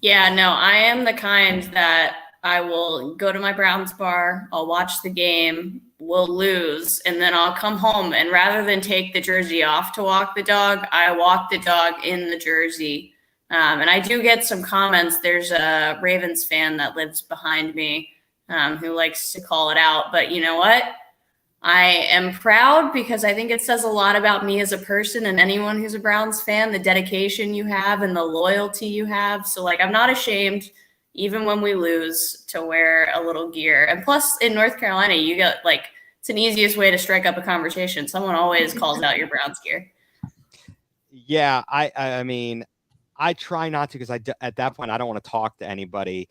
S3: Yeah, no, I am the kind that I will go to my Browns bar, I'll watch the game, we'll lose, and then I'll come home, and rather than take the jersey off to walk the dog, I walk the dog in the jersey. And I do get some comments. There's a Ravens fan that lives behind me who likes to call it out. But you know what? I am proud because I think it says a lot about me as a person and anyone who's a Browns fan, the dedication you have and the loyalty you have. So like, I'm not ashamed, even when we lose, to wear a little gear. And plus in North Carolina, you get like, it's an easiest way to strike up a conversation. Someone always calls out your Browns gear.
S1: Yeah. I mean, I try not to, because at that point, I don't want to talk to anybody.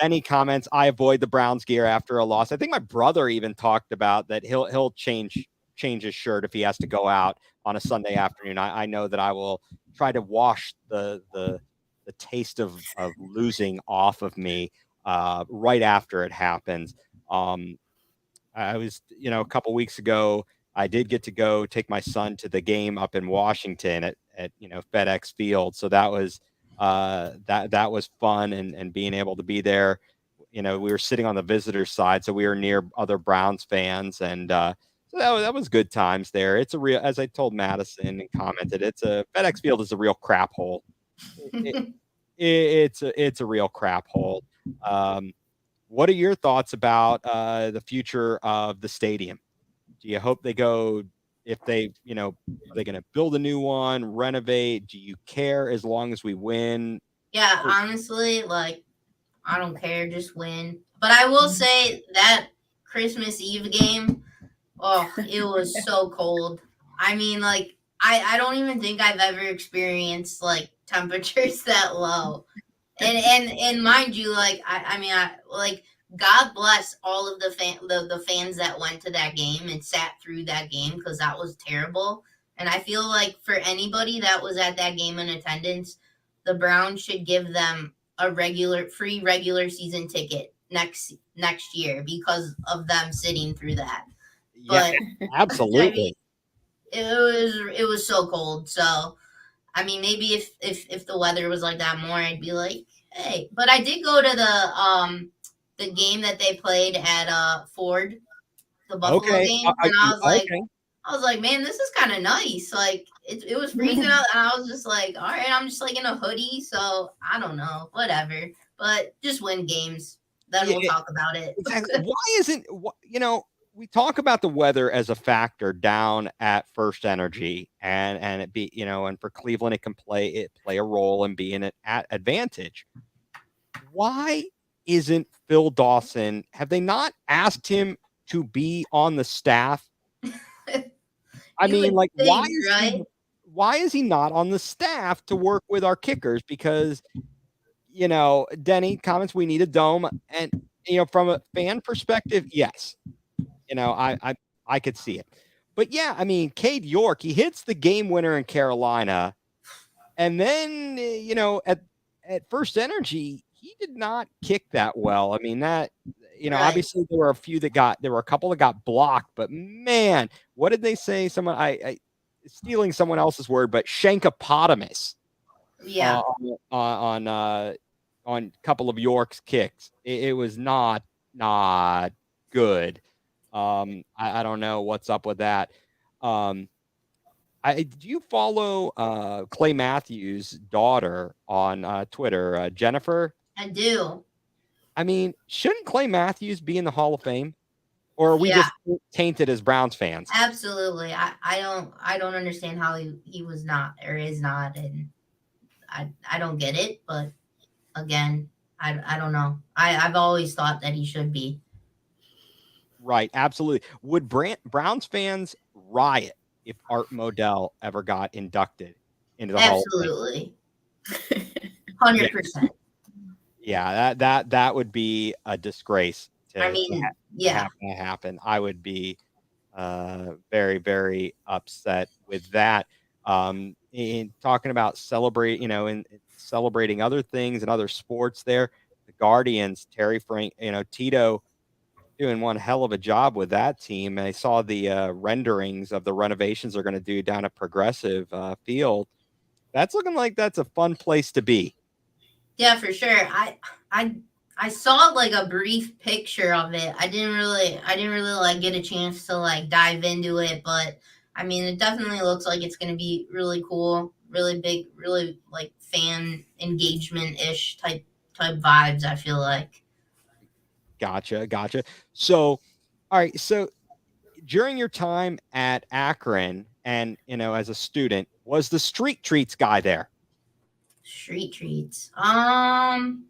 S1: Any comments? I avoid the Browns gear after a loss. I think my brother even talked about that. He'll change his shirt if he has to go out on a Sunday afternoon. I know that I will try to wash the taste of losing off of me right after it happens. I was, a couple weeks ago, I did get to go take my son to the game up in Washington at FedEx Field. So that was that was fun, and being able to be there. We were sitting on the visitor side, so we were near other Browns fans, and so that was good times there. It's a real, as I told Madison and commented, FedEx Field is a real crap hole. It's a real crap hole. What are your thoughts about the future of the stadium? Do you hope they go if they, are they going to build a new one, renovate? Do you care as long as we win?
S2: Yeah, honestly, like I don't care, just win. But I will say that Christmas Eve game, oh, it was so cold. I mean, like I don't even think I've ever experienced like temperatures that low. And mind you, like I mean, I like God bless all of the fans that went to that game and sat through that game because that was terrible. And I feel like for anybody that was at that game in attendance, the Browns should give them a regular season ticket next year because of them sitting through that.
S1: Yeah,
S2: But I mean,
S1: absolutely.
S2: it was so cold. So I mean, maybe if the weather was like that more, I'd be like, hey. But I did go to the game that they played at Ford, the Buffalo
S1: Okay.
S2: game, and
S1: Okay.
S2: I was like, man, this is kind of nice. Like it was freezing out, and I was just like, all right, I'm just like in a hoodie, so I don't know, whatever. But just win games, then
S1: Yeah,
S2: we'll talk about it.
S1: exactly. Why isn't we talk about the weather as a factor down at First Energy, and it be and for Cleveland it can play a role in being at advantage. Why isn't Phil Dawson? Have they not asked him to be on the staff? I
S2: You
S1: mean,
S2: would
S1: like,
S2: think, right?
S1: why is he not on the staff to work with our kickers? Because Denny comments we need a dome, and from a fan perspective, yes, I could see it, but yeah, I mean, Cade York, he hits the game winner in Carolina, and then at First Energy, he did not kick that well. I mean that.
S2: Right.
S1: Obviously there were a couple that got blocked, but man, what did they say? Someone I stealing someone else's word, but shankopotamus
S2: Yeah.
S1: on a couple of York's kicks. It was not good. I don't know what's up with that. Um, do you follow Clay Matthews' daughter on Twitter, Jennifer?
S2: I do.
S1: I mean, shouldn't Clay Matthews be in the Hall of Fame, or are we
S2: Yeah.
S1: just tainted as Browns fans?
S2: Absolutely. I don't understand how he was not or is not, and I don't get it, but again, I don't know. I've always thought that he should be.
S1: Right, absolutely. Would Browns fans riot if Art Modell ever got inducted into the Hall of Fame?
S2: Absolutely.
S1: Yeah,
S2: 100%.
S1: yeah, that would be a disgrace
S2: I
S1: to
S2: mean,
S1: have
S2: yeah.
S1: that happen. I would be very, very upset with that. In talking about and celebrating other things and other sports there, the Guardians, Terry Frank, Tito doing one hell of a job with that team. I saw the renderings of the renovations they're going to do down at Progressive Field. That's looking like that's a fun place to be.
S2: Yeah, for sure. I I saw like a brief picture of it. I didn't really like get a chance to like dive into it, but I mean, it definitely looks like it's going to be really cool, really big, really like fan engagement-ish type vibes, I feel like.
S1: Gotcha. So, all right. So during your time at Akron and, as a student, was the street treats guy there?
S2: Street treats.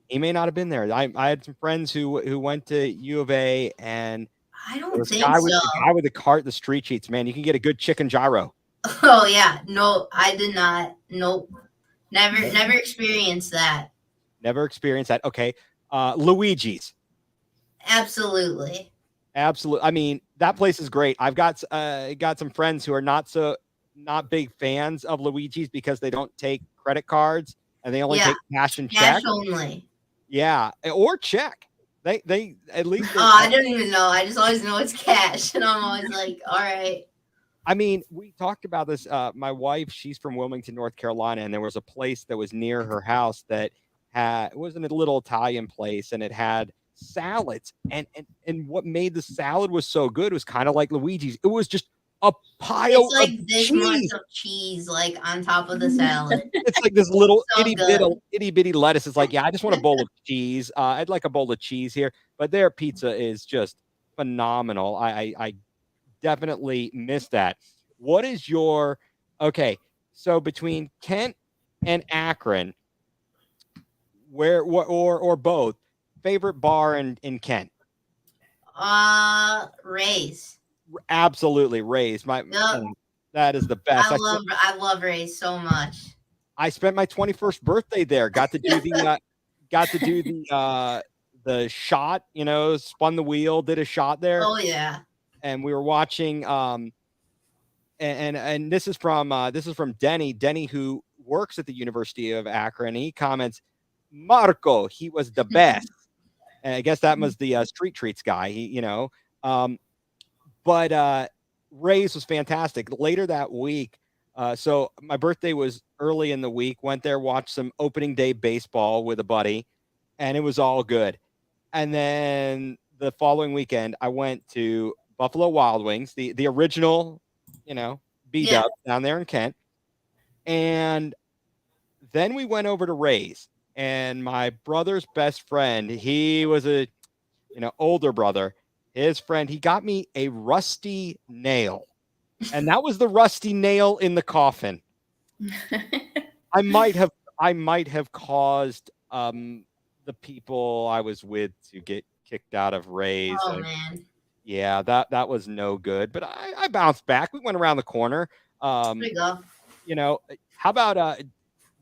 S1: He may not have been there. I had some friends who went to U of A, and
S2: I
S1: there
S2: don't
S1: was a
S2: think
S1: guy with
S2: so.
S1: the cart, the street treats, man. You can get a good chicken gyro.
S2: Oh yeah, no, I did not. Nope. Never experienced that.
S1: Never experienced that. Okay. Luigi's.
S2: Absolutely.
S1: Absolutely. I mean, that place is great. I've got some friends who are not big fans of Luigi's because they don't take credit cards and they only
S2: Yeah,
S1: take cash and
S2: cash
S1: check.
S2: only.
S1: Yeah, or check. They at least
S2: Oh, I don't even know. I just always know it's cash, and I'm always like, all right.
S1: I mean, we talked about this. My wife, she's from Wilmington, North Carolina, and there was a place that was near her house that it was a little Italian place, and it had salads. And what made the salad was so good was kind of like Luigi's. It was just a pile
S2: It's
S1: of
S2: like this much
S1: cheese.
S2: of cheese, like on top of the salad.
S1: It's like this little
S2: So good.
S1: itty bitty lettuce. It's like, yeah, I just want a bowl of cheese. I'd like a bowl of cheese here. But their pizza is just phenomenal. I definitely miss that. what is your okay? So between Kent and Akron, or both, favorite bar in Kent?
S2: Rays.
S1: Absolutely, Rays.
S2: Yep.
S1: That is the best.
S2: I love Rays so much.
S1: I spent my 21st birthday there. Got to do the shot. Spun the wheel, did a shot there,
S2: Oh yeah.
S1: and we were watching. And this is from Denny, who works at the University of Akron. He comments, Marco, he was the best. And I guess that was the street treats guy. But Rays was fantastic. Later that week, so my birthday was early in the week. Went there, watched some opening day baseball with a buddy, and it was all good. And then the following weekend, I went to Buffalo Wild Wings, the original, B Dub down there in Kent, and then we went over to Rays. And my brother's best friend, he was a older brother. His friend, he got me a rusty nail, and that was the rusty nail in the coffin. I might have caused the people I was with to get kicked out of Rays.
S2: Oh man.
S1: Yeah, that was no good. But I bounced back. We went around the corner.
S2: There you go.
S1: How about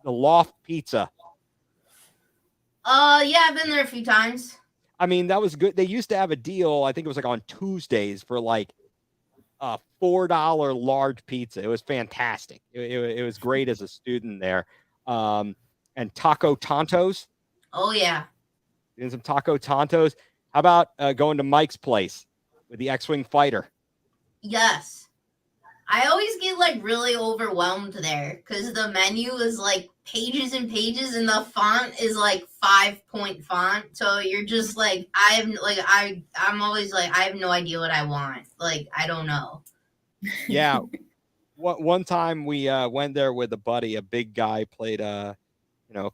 S1: the Loft Pizza?
S2: Yeah, I've been there a few times.
S1: I mean, that was good. They used to have a deal. I think it was like on Tuesdays for like a $4 large pizza. It was fantastic. It was great as a student there. And Taco Tontos.
S2: Oh yeah.
S1: Doing some Taco Tontos. How about going to Mike's place with the X-Wing fighter?
S2: Yes. I always get like really overwhelmed there because the menu is like pages and pages and the font is like 5-point font. So you're just like, I'm always like, I have no idea what I want. Like, I don't know.
S1: Yeah. One time we went there with a buddy, a big guy, played a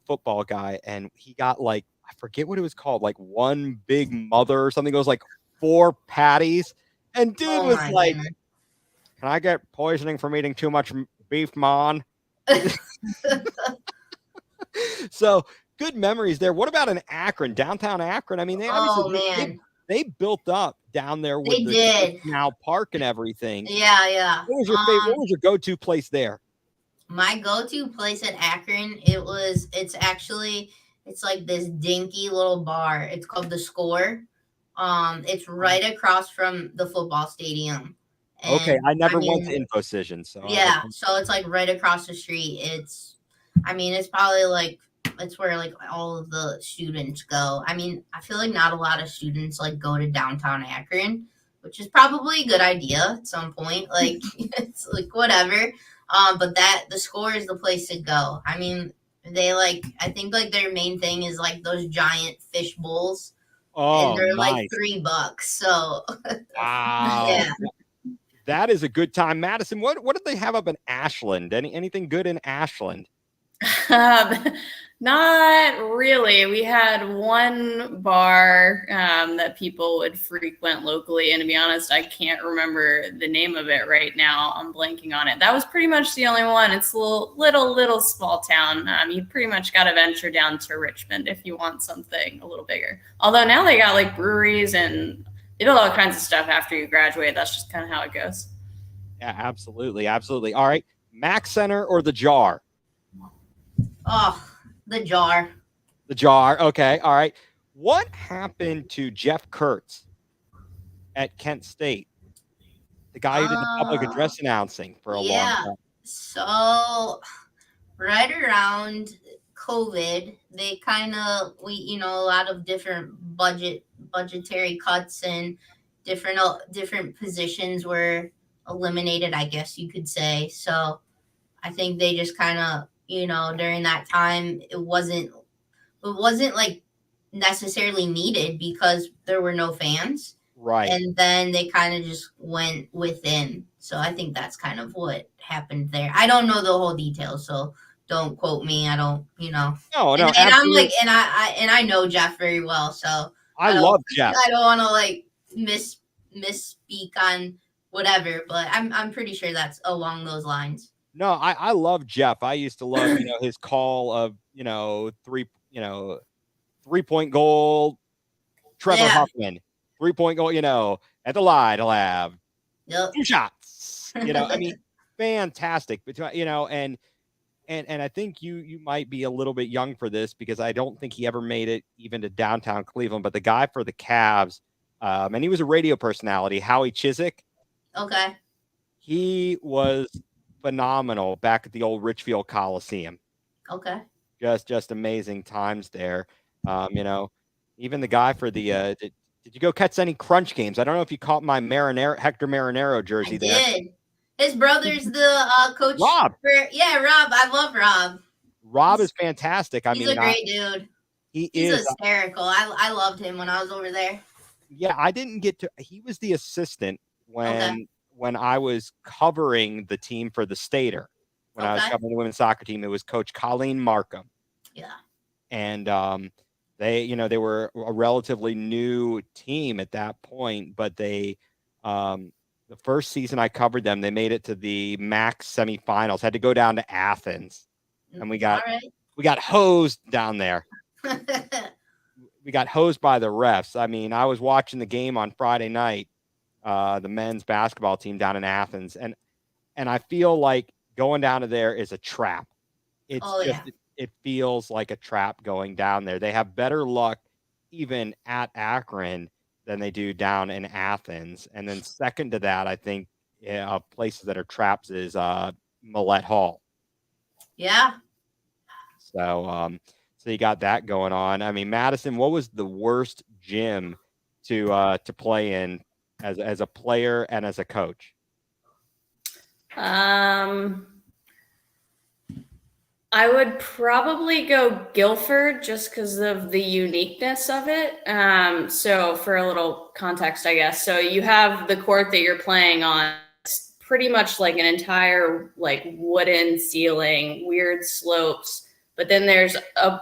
S1: football guy, and he got like, I forget what it was called, like one big mother or something. It was like 4 patties. And dude was like, goodness. Can I get poisoning from eating too much beef, Mon? So good memories there. What about in Akron, downtown Akron? I mean, they built up down there with the Canal Park and everything.
S2: Yeah.
S1: What was your favorite? What was your go-to place there?
S2: My go-to place at Akron, it's like this dinky little bar. It's called The Score. It's right across from the football stadium.
S1: And, okay, I never went to InfoCision, so
S2: yeah, so it's like right across the street. It's probably like it's where like all of the students go. I mean, I feel like not a lot of students like go to downtown Akron, which is probably a good idea at some point. Like it's like whatever. But The Score is the place to go. I mean, I think like their main thing is like those giant fish bowls.
S1: Oh,
S2: and they're
S1: nice.
S2: like $3. So
S1: wow.
S2: Yeah.
S1: That is a good time. Madison, what did they have up in Ashland? Anything good in Ashland?
S3: Not really. We had one bar that people would frequent locally, and to be honest, I can't remember the name of it right now. I'm blanking on it. That was pretty much the only one. It's a little small town. You pretty much got to venture down to Richmond if you want something a little bigger. Although now they got like breweries and they build all kinds of stuff after you graduate. That's just kind of how it goes.
S1: Yeah, absolutely. All right, Mac Center or the Jar?
S2: Oh, the Jar.
S1: The Jar. Okay. All right. What happened to Jeff Kurtz at Kent State? The guy who did the public address announcing for a long time.
S2: So right around COVID, they a lot of different budgetary cuts and different positions were eliminated, I guess you could say. So I think they just kind of, during that time, it wasn't like necessarily needed because there were no fans.
S1: Right.
S2: And then they kind of just went within. So I think that's kind of what happened there. I don't know the whole details, so don't quote me. I don't,
S1: No.
S2: And I'm like, and I know Jeff very well, so
S1: I love Jeff.
S2: I don't want to like misspeak on whatever. But I'm pretty sure that's along those lines.
S1: No, I love Jeff. I used to love, his call of, 3-point goal, Trevor
S2: Yeah.
S1: Huffman, 3-point goal, at the line, lab,
S2: Yep.
S1: 2 shots. I mean, fantastic. Between, and I think you might be a little bit young for this because I don't think he ever made it even to downtown Cleveland. But the guy for the Cavs, and he was a radio personality, Howie Chiswick.
S2: Okay.
S1: He was phenomenal back at the old Richfield Coliseum.
S2: Okay.
S1: Just amazing times there. Even the guy for the did you go catch any Crunch games? I don't know if you caught my Hector Marinero jersey
S2: I
S1: there.
S2: did. His brother's the coach.
S1: Rob.
S2: Rob. I love Rob.
S1: Rob is fantastic.
S2: He's a great dude. He's hysterical. I loved him when I was over there.
S1: Yeah, I didn't get to. He was the assistant when I was covering the team for the Stater. When I was covering the women's soccer team, it was Coach Colleen Markham.
S2: Yeah.
S1: And they were a relatively new team at that point, but they the first season I covered them, they made it to the MAC semifinals, had to go down to Athens, and we got hosed down there. We got hosed by the refs. I mean, I was watching the game on Friday night, the men's basketball team down in Athens, and I feel like going down to there is a trap. It feels like a trap going down there. They have better luck even at Akron than they do down in Athens. And then second to that, I think places that are traps is Millette Hall.
S2: Yeah.
S1: So you got that going on. I mean, Madison, what was the worst gym to play in as a player and as a coach?
S3: I would probably go Guilford just because of the uniqueness of it. So for a little context, I guess. So you have the court that you're playing on. It's pretty much like an entire wooden ceiling, weird slopes. But then there's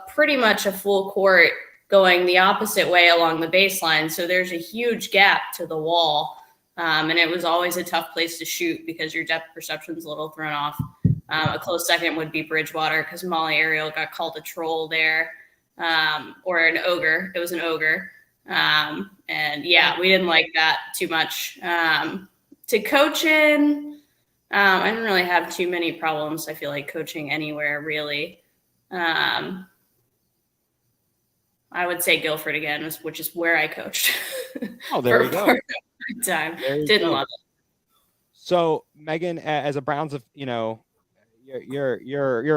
S3: pretty much a full court going the opposite way along the baseline. So there's a huge gap to the wall. And it was always a tough place to shoot because your depth perception's a little thrown off. A close second would be Bridgewater because Molly Ariel got called a troll there, or an ogre. It was an ogre. And yeah, we didn't like that too much. To coach in, I didn't really have too many problems. I feel like coaching anywhere really. I would say Guilford again, which is where I coached.
S1: Oh, there you go.
S3: Time. Didn't love it.
S1: So Megan, as a Browns, you're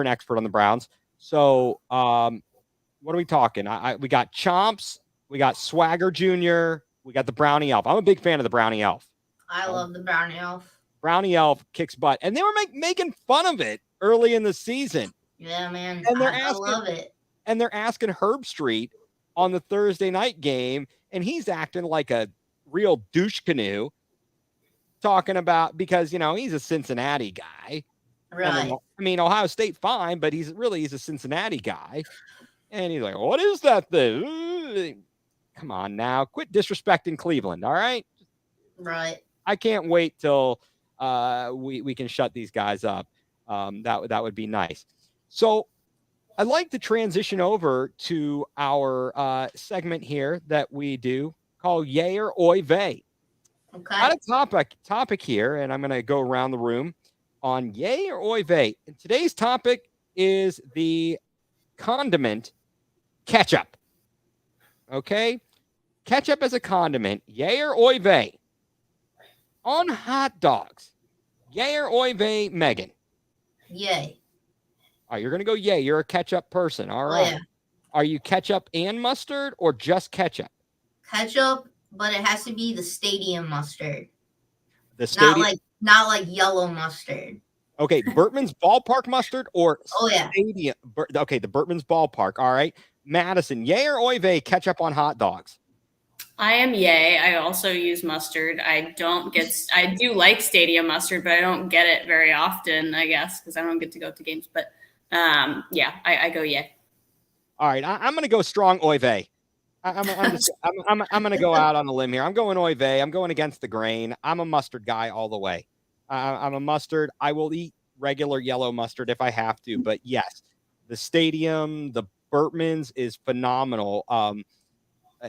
S1: an expert on the Browns. So what are we talking? We got Chomps, we got Swagger Jr., we got the Brownie Elf. I'm a big fan of the Brownie Elf.
S2: I love the Brownie Elf.
S1: Brownie Elf kicks butt, and they were making fun of it early in the season.
S2: Yeah, man.
S1: And
S2: I love it.
S1: And they're asking Herb Street on the Thursday night game, and he's acting like a real douche canoe, talking about because he's a Cincinnati guy.
S2: Right.
S1: I mean, Ohio State fine, but he's a Cincinnati guy. And he's like, what is that thing? Come on now. Quit disrespecting Cleveland, all right?
S2: Right.
S1: I can't wait till we can shut these guys up. That would be nice. So I'd like to transition over to our segment here that we do called Yay or Oy Vey.
S2: Okay.
S1: Got a topic here, and I'm going to go around the room on Yay or Oy Vey. And today's topic is the condiment ketchup. Okay? Ketchup as a condiment. Yay or Oy Vey? On hot dogs. Yay or Oy Vey, Megan?
S2: Yay.
S1: All right, you're going to go yay. You're a ketchup person. All right.
S2: Yeah.
S1: Are you ketchup and mustard or just ketchup?
S2: Ketchup, but it has to be the stadium mustard.
S1: The stadium.
S2: Not like yellow mustard.
S1: Okay, Burtman's Ballpark mustard or
S2: stadium?
S1: Okay, the Burtman's Ballpark. All right. Madison, yay or oy vey, ketchup on hot dogs?
S3: I am yay. I also use mustard. I do like stadium mustard, but I don't get it very often, I guess, because I don't get to go to games. But yeah, I go yay.
S1: All right, I'm going to go strong oy vey. I'm going to go out on a limb here. I'm going Oy vey. I'm going against the grain. I'm a mustard guy all the way. I'm a mustard. I will eat regular yellow mustard if I have to, but yes, the stadium, the Burtman's is phenomenal.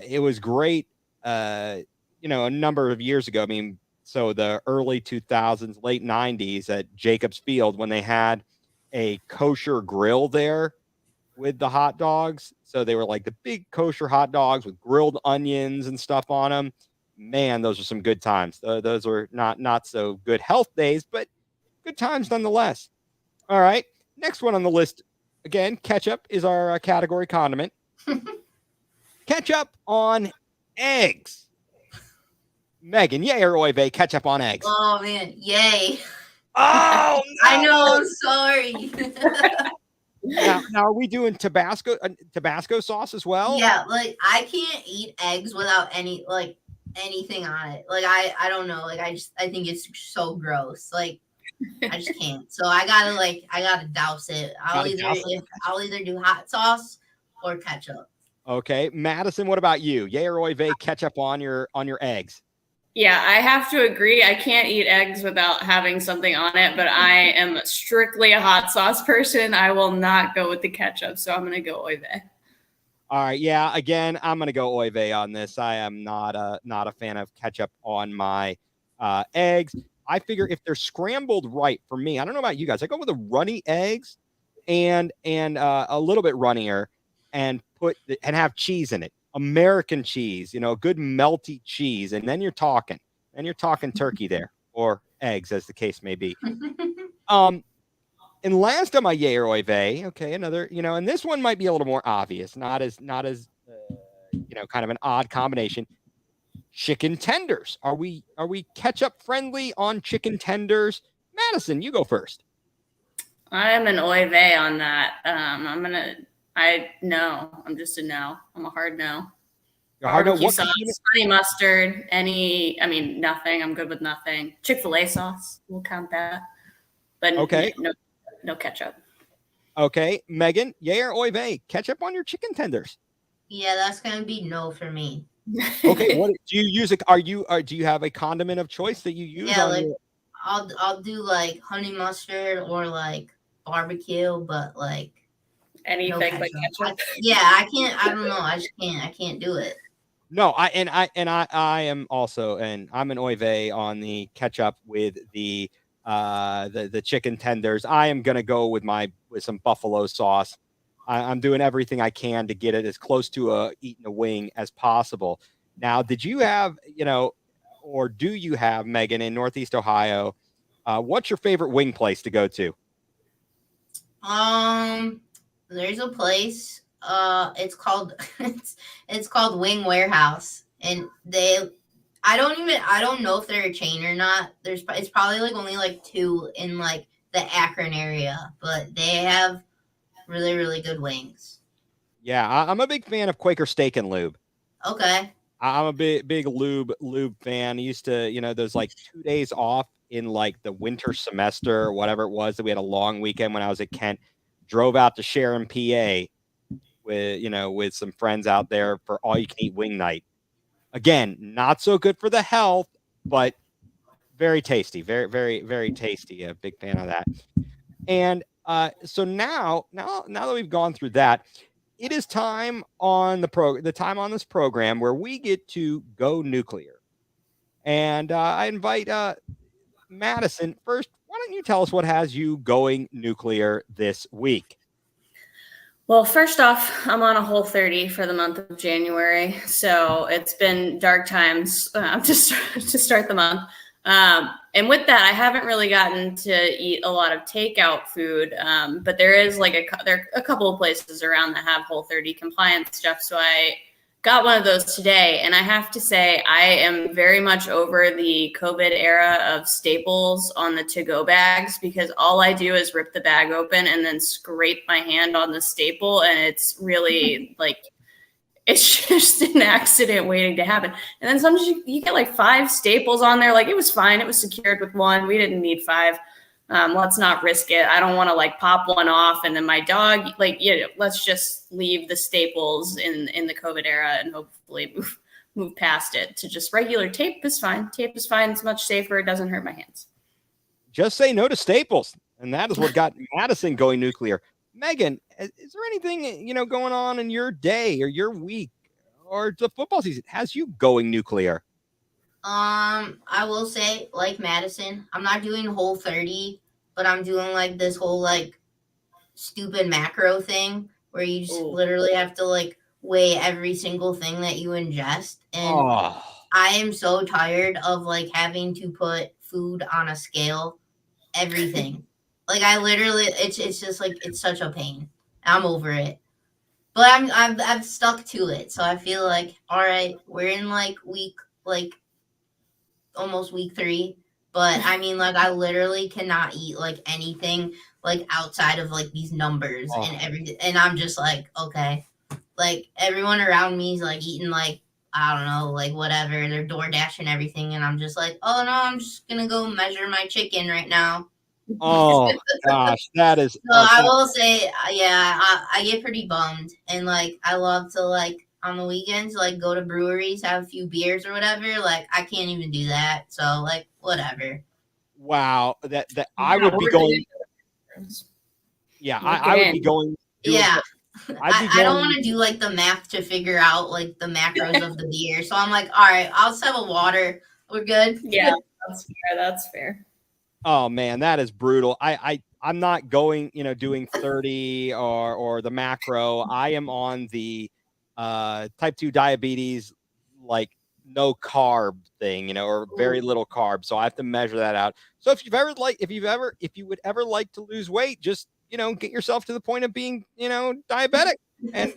S1: It was great, a number of years ago. I mean, so the early 2000s, late 90s at Jacobs Field when they had a kosher grill there with the hot dogs. So they were like the big kosher hot dogs with grilled onions and stuff on them. Man, those are some good times. Those are not so good health days, but good times nonetheless. All right. Next one on the list. Again, ketchup is our category condiment. Ketchup on eggs. Megan, yay or oy vey, ketchup on eggs?
S2: Oh man, yay!
S1: Oh, no.
S2: I know. I'm sorry.
S1: Now are we doing Tabasco sauce as well?
S2: Yeah, like I can't eat eggs without anything on it. Like I don't know. Like I think it's so gross. Like I just can't. So I gotta douse it. I'll either do hot sauce or ketchup.
S1: Okay, Madison, what about you? Yay or oy vey, ketchup on your eggs?
S3: Yeah, I have to agree. I can't eat eggs without having something on it, but I am strictly a hot sauce person. I will not go with the ketchup, so I'm going to go oy vey.
S1: All right, yeah, again, I'm going to go oy vey on this. I am not a fan of ketchup on my eggs. I figure if they're scrambled right for me, I don't know about you guys, I go with the runny eggs and a little bit runnier and have cheese in it. American cheese, a good melty cheese, and then you're talking turkey there, or eggs, as the case may be. And last on my yay or oy vey, okay, another, and this one might be a little more obvious, not as kind of an odd combination. Chicken tenders. Are we ketchup friendly on chicken tenders? Madison, you go first.
S3: I am an oy vey on that. I'm just a no. I'm a hard no. Barbecue sauce, honey mustard, nothing. I'm good with nothing. Chick-fil-A sauce, we'll count that. But
S1: okay,
S3: no ketchup.
S1: Okay, Megan, yay or oy vey, ketchup on your chicken tenders?
S2: Yeah, that's gonna be no for me.
S1: Okay, what do you use? Do you have a condiment of choice that you use?
S2: Yeah, I'll do like honey mustard or like barbecue, but like
S3: anything but ketchup.
S2: I can't. I don't know. I just can't. I can't do it.
S1: No, I am also, and I'm an oy vey on the ketchup with the chicken tenders. I am gonna go with some buffalo sauce. I'm doing everything I can to get it as close to eating a wing as possible. Now, did you have, or do you have, Megan, in Northeast Ohio? What's your favorite wing place to go to?
S2: There's a place. It's called it's called Wing Warehouse, and I don't know if they're a chain or not. It's probably like only like 2 in like the Akron area, but they have really, really good wings.
S1: Yeah, I'm a big fan of Quaker Steak and Lube.
S2: Okay.
S1: I'm a big lube fan. I used to, those like 2 days off in like the winter semester or whatever it was that we had a long weekend when I was at Kent, drove out to Sharon, PA with some friends out there for all you can eat wing night. Again, not so good for the health, but very tasty, very, very, very tasty. A big fan of that. And so now that we've gone through that, it is time on the time on this program where we get to go nuclear. And I invite Madison first. Why don't you tell us what has you going nuclear this week?
S3: Well, first off, I'm on a Whole30 for the month of January, so it's been dark times to start the month. And with that, I haven't really gotten to eat a lot of takeout food, but there is there are a couple of places around that have Whole30 compliant stuff. So I got one of those today, and I have to say I am very much over the COVID era of staples on the to-go bags, because all I do is rip the bag open and then scrape my hand on the staple, and it's really like it's just an accident waiting to happen. And then sometimes you get like 5 staples on there. Like, it was fine. It was secured with 1. We didn't need 5. Let's not risk it. I don't want to like pop one off and then my dog, like, let's just leave the staples in the COVID era and hopefully move past it to just regular tape is fine. Tape is fine. It's much safer. It doesn't hurt my hands.
S1: Just say no to staples. And that is what got Madison going nuclear. Megan, is there anything, going on in your day or your week or the football season has you going nuclear?
S2: I will say, like Madison, I'm not doing Whole30, but I'm doing like this whole like stupid macro thing where you just literally have to like weigh every single thing that you ingest. And I am so tired of like having to put food on a scale, everything. Like I literally, it's just like it's such a pain. I'm over it. But I've stuck to it, so I feel like all right, we're in like almost week 3, but I mean like I literally cannot eat like anything like outside of like these numbers and everything, and I'm just like, okay, like everyone around me is like eating like I don't know, like whatever, they're DoorDash and everything, and I'm just like, oh no, I'm just gonna go measure my chicken right now.
S1: Oh gosh, that is.
S2: So I will say, yeah, I get pretty bummed, and like I love to like on the weekends like go to breweries, have a few beers or whatever. Like I can't even do that, so like whatever.
S1: Wow, that I would be going. Yeah, I would be going.
S2: Yeah. I don't want to do like the math to figure out like the macros of the beer. So I'm like, all right, I'll just have a water. We're good.
S3: Yeah, that's fair. That's fair.
S1: Oh man, that is brutal. I'm not going, doing 30 or the macro. I am on the type 2 diabetes, like no carb thing, or very little carb. So I have to measure that out. So if you would ever like to lose weight, just, get yourself to the point of being, diabetic, and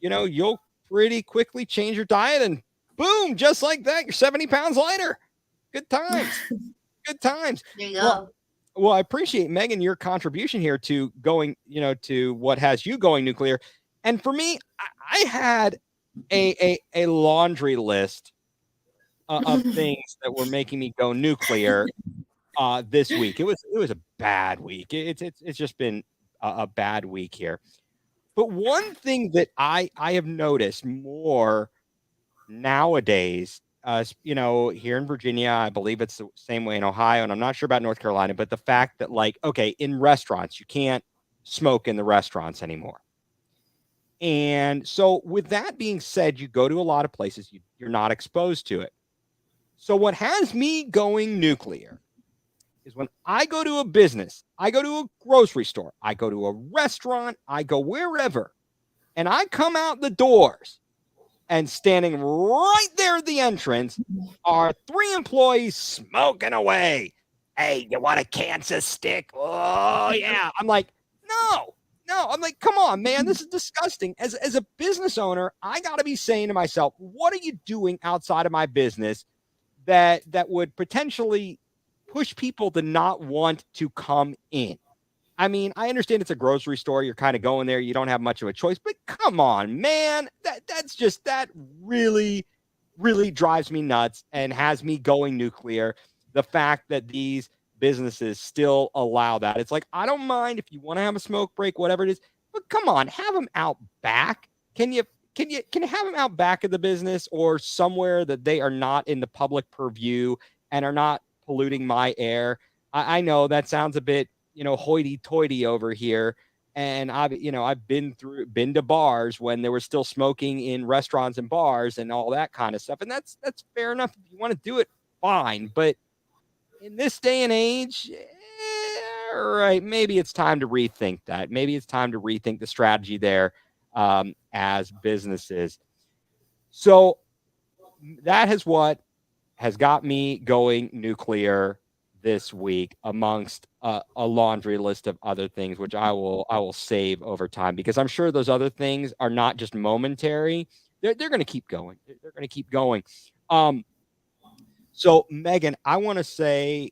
S1: you'll pretty quickly change your diet and boom, just like that, you're 70 pounds lighter. Good times. Good times.
S2: There you go.
S1: Well, I appreciate, Megan, your contribution here to going, to what has you going nuclear. And for me, I had a laundry list of things that were making me go nuclear this week. It was a bad week. It's just been a bad week here. But one thing that I have noticed more nowadays, here in Virginia, I believe it's the same way in Ohio, and I'm not sure about North Carolina, but the fact that like, okay, in restaurants, you can't smoke in the restaurants anymore. And so with that being said, you go to a lot of places, you're not exposed to it. So what has me going nuclear is when I go to a business, I go to a grocery store, I go to a restaurant, I go wherever, and I come out the doors, and standing right there at the entrance are 3 employees smoking away. Hey, you want a Kansas stick? Oh, yeah. I'm like, no. I'm like, come on, man. This is disgusting. As a business owner, I got to be saying to myself, what are you doing outside of my business that would potentially push people to not want to come in? I mean, I understand it's a grocery store. You're kind of going there. You don't have much of a choice, but come on, man. That really, really drives me nuts and has me going nuclear. The fact that these businesses still allow that. It's like, I don't mind if you want to have a smoke break, whatever it is, but come on, have them out back. Can you have them out back of the business or somewhere that they are not in the public purview and are not polluting my air? I know that sounds a bit, hoity-toity over here. And I've been to bars when there was still smoking in restaurants and bars and all that kind of stuff. And that's fair enough. If you want to do it, fine. But in this day and age, right, maybe it's time to rethink that. Maybe it's time to rethink the strategy there as businesses. So that is what has got me going nuclear this week, amongst a laundry list of other things, which I will save over time, because I'm sure those other things are not just momentary. They're going to keep going. They're going to keep going. So Megan, I want to say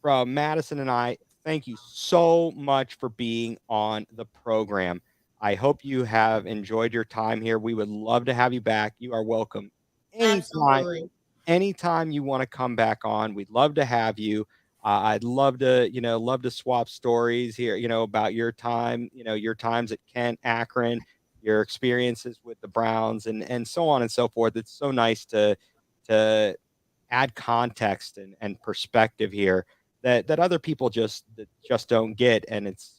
S1: from Madison and I, thank you so much for being on the program. I hope you have enjoyed your time here. We would love to have you back. You are welcome anytime.
S2: Absolutely.
S1: Anytime you want to come back on, we'd love to have you. I'd love to, love to swap stories here, about your time, your times at Kent, Akron, your experiences with the Browns, and so on and so forth. It's so nice to add context and perspective here that other people just don't get. And it's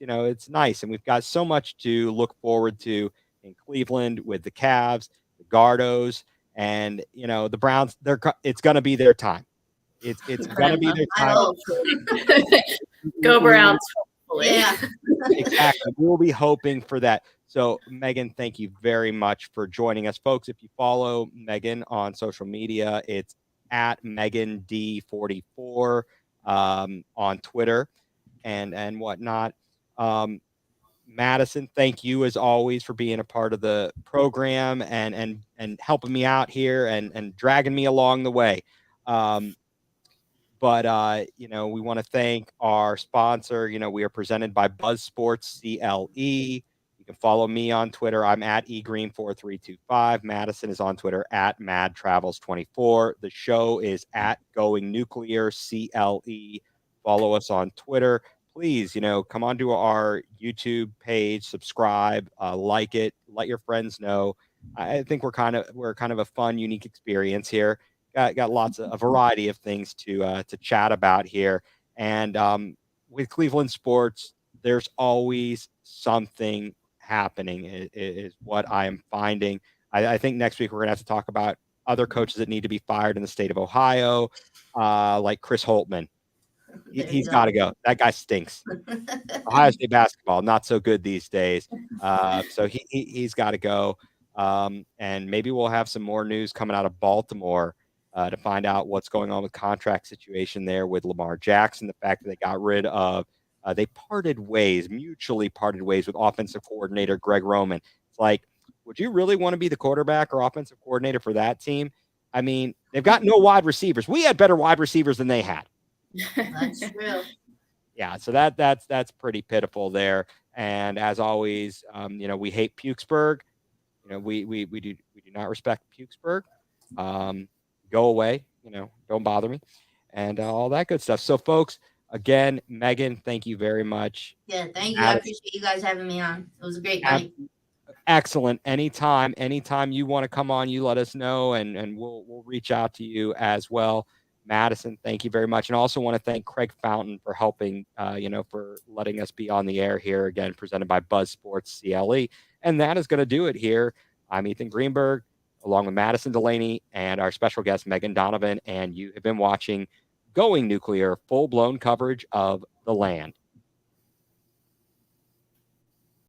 S1: nice. And we've got so much to look forward to in Cleveland with the Cavs, the Gardos, and the Browns. It's going to be their time. It's going to be their
S2: I
S1: time.
S2: hope.
S3: Go Browns, hopefully.
S2: Yeah.
S1: Exactly. We'll be hoping for that. So, Megan, thank you very much for joining us, folks. If you follow Megan on social media, it's at Megan D44 on Twitter and whatnot. Madison, thank you as always for being a part of the program and helping me out here and dragging me along the way. But we want to thank our sponsor. We are presented by Buzz Sports CLE. You can follow me on Twitter. I'm at egreen4325. Madison is on Twitter at madtravels24. The show is at Going Nuclear CLE. Follow us on Twitter. Please, come onto our YouTube page, subscribe, like it, let your friends know. I think we're kind of a fun, unique experience here. Got lots of a variety of things to chat about here, and with Cleveland sports, there's always something happening. Is what I am finding. I think next week we're gonna have to talk about other coaches that need to be fired in the state of Ohio, like Chris Holtman. He's got to go. That guy stinks. Ohio State basketball, not so good these days. So he's got to go. And maybe we'll have some more news coming out of Baltimore to find out what's going on with contract situation there with Lamar Jackson. The fact that they got rid of, they mutually parted ways with offensive coordinator Greg Roman. It's like, would you really want to be the quarterback or offensive coordinator for that team? I mean, they've got no wide receivers. We had better wide receivers than they had.
S2: That's true.
S1: Yeah, so that's pretty pitiful there. And as always, we hate Pukesburg. We do not respect Pukesburg. Go away. Don't bother me, and all that good stuff. So, folks, again, Megan, thank you very much.
S2: Yeah, thank you. I appreciate you guys having me on. It was a great night.
S1: Excellent. Anytime you want to come on, you let us know, and we'll reach out to you as well. Madison, thank you very much. And also want to thank Craig Fountain for helping, for letting us be on the air here again, presented by Buzz Sports CLE. And that is going to do it here. I'm Ethan Greenberg, along with Madison Delaney and our special guest, Megan Donovan. And you have been watching Going Nuclear, full-blown coverage of the land.